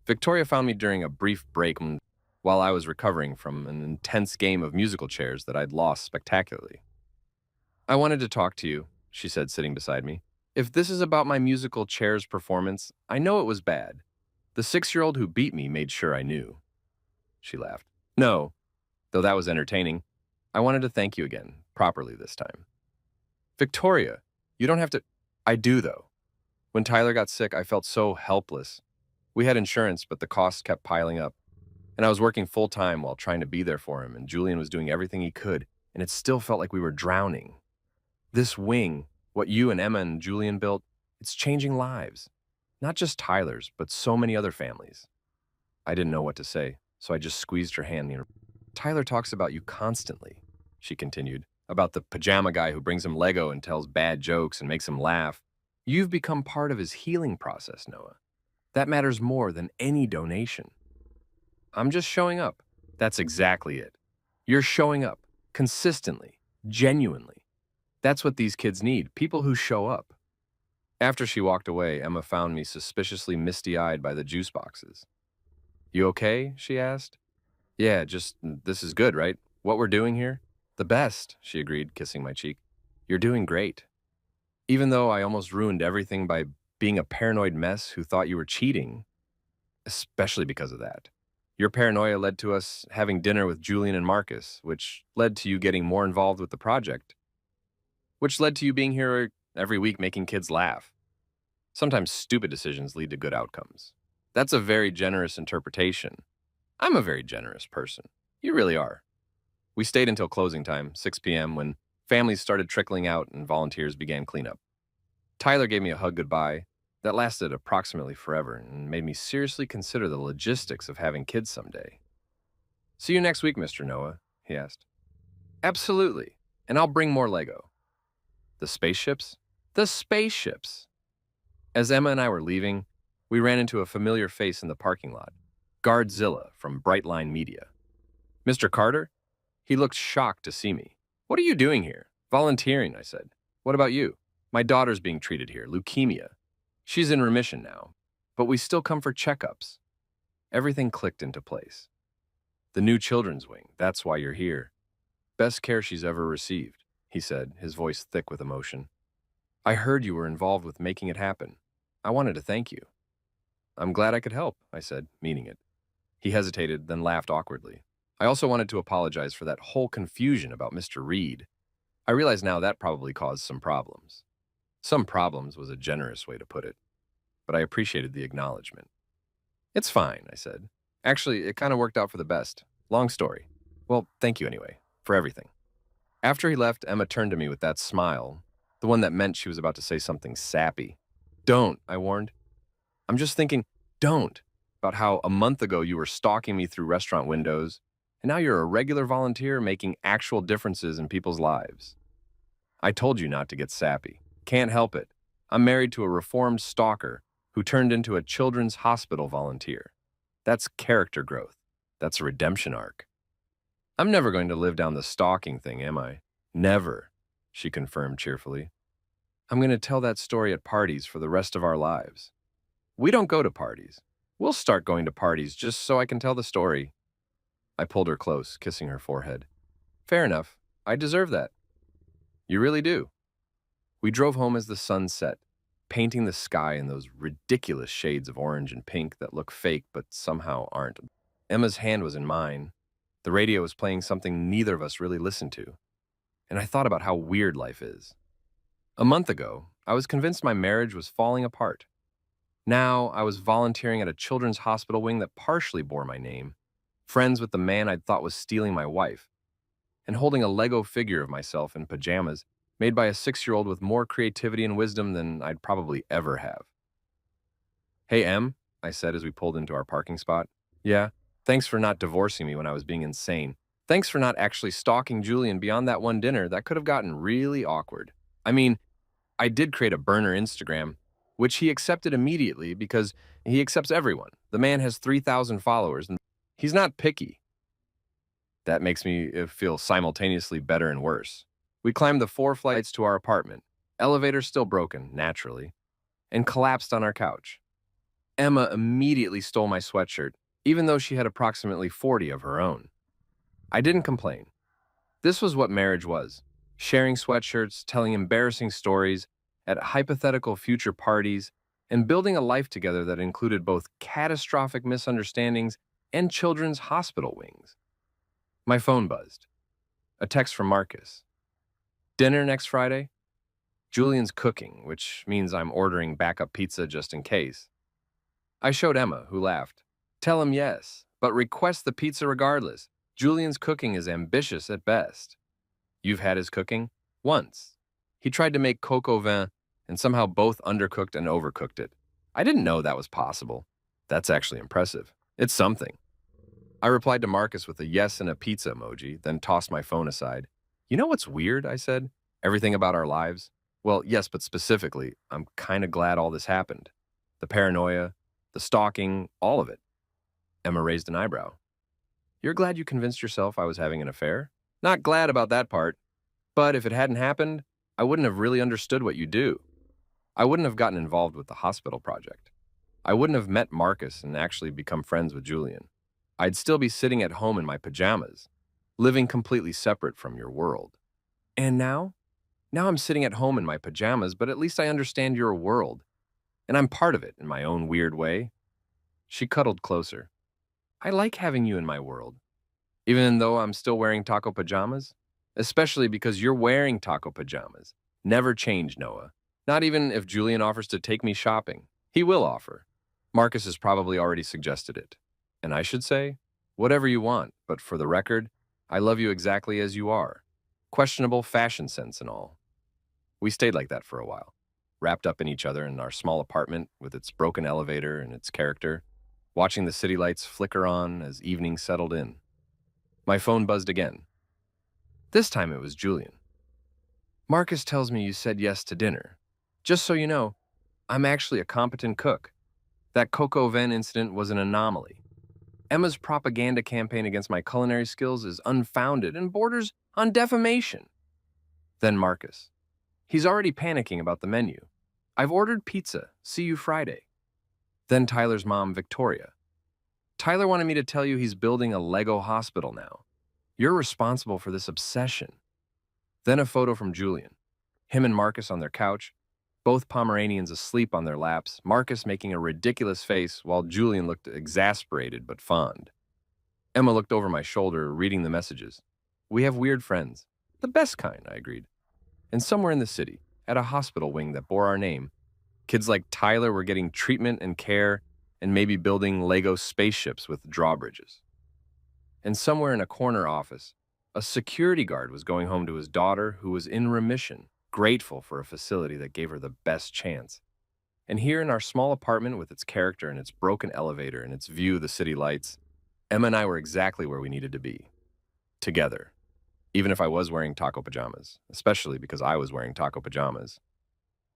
Victoria found me during a brief break while I was recovering from an intense game of musical chairs that I'd lost spectacularly. I wanted to talk to you, she said, sitting beside me. If this is about my musical chairs performance, I know it was bad. The 6-year-old who beat me made sure I knew. She laughed. No, though that was entertaining. I wanted to thank you again, properly this time. Victoria, you don't have to. I do, though. When Tyler got sick, I felt so helpless. We had insurance, but the costs kept piling up. And I was working full-time while trying to be there for him, and Julian was doing everything he could, and it still felt like we were drowning. This wing, what you and Emma and Julian built, it's changing lives. Not just Tyler's, but so many other families. I didn't know what to say, so I just squeezed her hand. Tyler talks about you constantly, she continued, about the pajama guy who brings him Lego and tells bad jokes and makes him laugh. You've become part of his healing process, Noah. That matters more than any donation. I'm just showing up. That's exactly it. You're showing up, consistently, genuinely. That's what these kids need, people who show up. After she walked away, Emma found me suspiciously misty-eyed by the juice boxes. You okay? She asked. Yeah, this is good, right? What we're doing here? The best, she agreed, kissing my cheek. You're doing great. Even though I almost ruined everything by being a paranoid mess who thought you were cheating, especially because of that. Your paranoia led to us having dinner with Julian and Marcus, which led to you getting more involved with the project, which led to you being here every week making kids laugh. Sometimes stupid decisions lead to good outcomes. That's a very generous interpretation. I'm a very generous person. You really are. We stayed until closing time, 6 p.m., when families started trickling out and volunteers began cleanup. Tyler gave me a hug goodbye that lasted approximately forever and made me seriously consider the logistics of having kids someday. See you next week, Mr. Noah, he asked. Absolutely, and I'll bring more Lego. The spaceships? The spaceships! As Emma and I were leaving, we ran into a familiar face in the parking lot, Guardzilla from Brightline Media. Mr. Carter? He looked shocked to see me. What are you doing here? Volunteering, I said. What about you? My daughter's being treated here, leukemia. She's in remission now, but we still come for checkups. Everything clicked into place. The new children's wing, that's why you're here. Best care she's ever received, he said, his voice thick with emotion. I heard you were involved with making it happen. I wanted to thank you. I'm glad I could help, I said, meaning it. He hesitated, then laughed awkwardly. I also wanted to apologize for that whole confusion about Mr. Reed. I realize now that probably caused some problems. Some problems was a generous way to put it, but I appreciated the acknowledgement. It's fine, I said. Actually, it kind of worked out for the best. Long story. Well, thank you anyway, for everything. After he left, Emma turned to me with that smile, the one that meant she was about to say something sappy. Don't, I warned. I'm just thinking, don't, about how a month ago you were stalking me through restaurant windows, and now you're a regular volunteer making actual differences in people's lives. I told you not to get sappy. Can't help it. I'm married to a reformed stalker who turned into a children's hospital volunteer. That's character growth. That's a redemption arc. I'm never going to live down the stalking thing, am I? Never, she confirmed cheerfully. I'm going to tell that story at parties for the rest of our lives. We don't go to parties. We'll start going to parties just so I can tell the story. I pulled her close, kissing her forehead. Fair enough. I deserve that. You really do. We drove home as the sun set, painting the sky in those ridiculous shades of orange and pink that look fake but somehow aren't. Emma's hand was in mine. The radio was playing something neither of us really listened to. And I thought about how weird life is. A month ago, I was convinced my marriage was falling apart. Now, I was volunteering at a children's hospital wing that partially bore my name, friends with the man I'd thought was stealing my wife, and holding a Lego figure of myself in pajamas made by a 6-year-old with more creativity and wisdom than I'd probably ever have. Hey, Em, I said as we pulled into our parking spot. Yeah, thanks for not divorcing me when I was being insane. Thanks for not actually stalking Julian beyond that one dinner. That could have gotten really awkward. I mean, I did create a burner Instagram, which he accepted immediately because he accepts everyone. The man has 3,000 followers, and he's not picky. That makes me feel simultaneously better and worse. We climbed the 4 flights to our apartment, elevator still broken, naturally, and collapsed on our couch. Emma immediately stole my sweatshirt, even though she had approximately 40 of her own. I didn't complain. This was what marriage was: sharing sweatshirts, telling embarrassing stories at hypothetical future parties, and building a life together that included both catastrophic misunderstandings and children's hospital wings. My phone buzzed. A text from Marcus. Dinner next Friday? Julian's cooking, which means I'm ordering backup pizza just in case. I showed Emma, who laughed. Tell him yes, but request the pizza regardless. Julian's cooking is ambitious at best. You've had his cooking? Once. He tried to make coq au vin and somehow both undercooked and overcooked it. I didn't know that was possible. That's actually impressive. It's something. I replied to Marcus with a yes and a pizza emoji, then tossed my phone aside. You know what's weird, I said? Everything about our lives? Well, yes, but specifically, I'm kind of glad all this happened. The paranoia, the stalking, all of it. Emma raised an eyebrow. You're glad you convinced yourself I was having an affair? Not glad about that part. But if it hadn't happened, I wouldn't have really understood what you do. I wouldn't have gotten involved with the hospital project. I wouldn't have met Marcus and actually become friends with Julian. I'd still be sitting at home in my pajamas, living completely separate from your world. And now? Now I'm sitting at home in my pajamas, but at least I understand your world. And I'm part of it in my own weird way. She cuddled closer. I like having you in my world, even though I'm still wearing taco pajamas. Especially because you're wearing taco pajamas. Never change, Noah. Not even if Julian offers to take me shopping. He will offer. Marcus has probably already suggested it. And I should say, whatever you want, but for the record, I love you exactly as you are. Questionable fashion sense and all. We stayed like that for a while, wrapped up in each other in our small apartment with its broken elevator and its character, watching the city lights flicker on as evening settled in. My phone buzzed again. This time it was Julian. Marcus tells me you said yes to dinner. Just so you know, I'm actually a competent cook. That coq au vin incident was an anomaly. Emma's propaganda campaign against my culinary skills is unfounded and borders on defamation. Then Marcus. He's already panicking about the menu. I've ordered pizza. See you Friday. Then Tyler's mom, Victoria. Tyler wanted me to tell you he's building a Lego hospital now. You're responsible for this obsession. Then a photo from Julian. Him and Marcus on their couch, both Pomeranians asleep on their laps, Marcus making a ridiculous face while Julian looked exasperated but fond. Emma looked over my shoulder, reading the messages. We have weird friends. The best kind, I agreed. And somewhere in the city, at a hospital wing that bore our name, kids like Tyler were getting treatment and care and maybe building Lego spaceships with drawbridges. And somewhere in a corner office, a security guard was going home to his daughter who was in remission, grateful for a facility that gave her the best chance. And here in our small apartment with its character and its broken elevator and its view of the city lights, Emma and I were exactly where we needed to be. Together. Even if I was wearing taco pajamas, especially because I was wearing taco pajamas.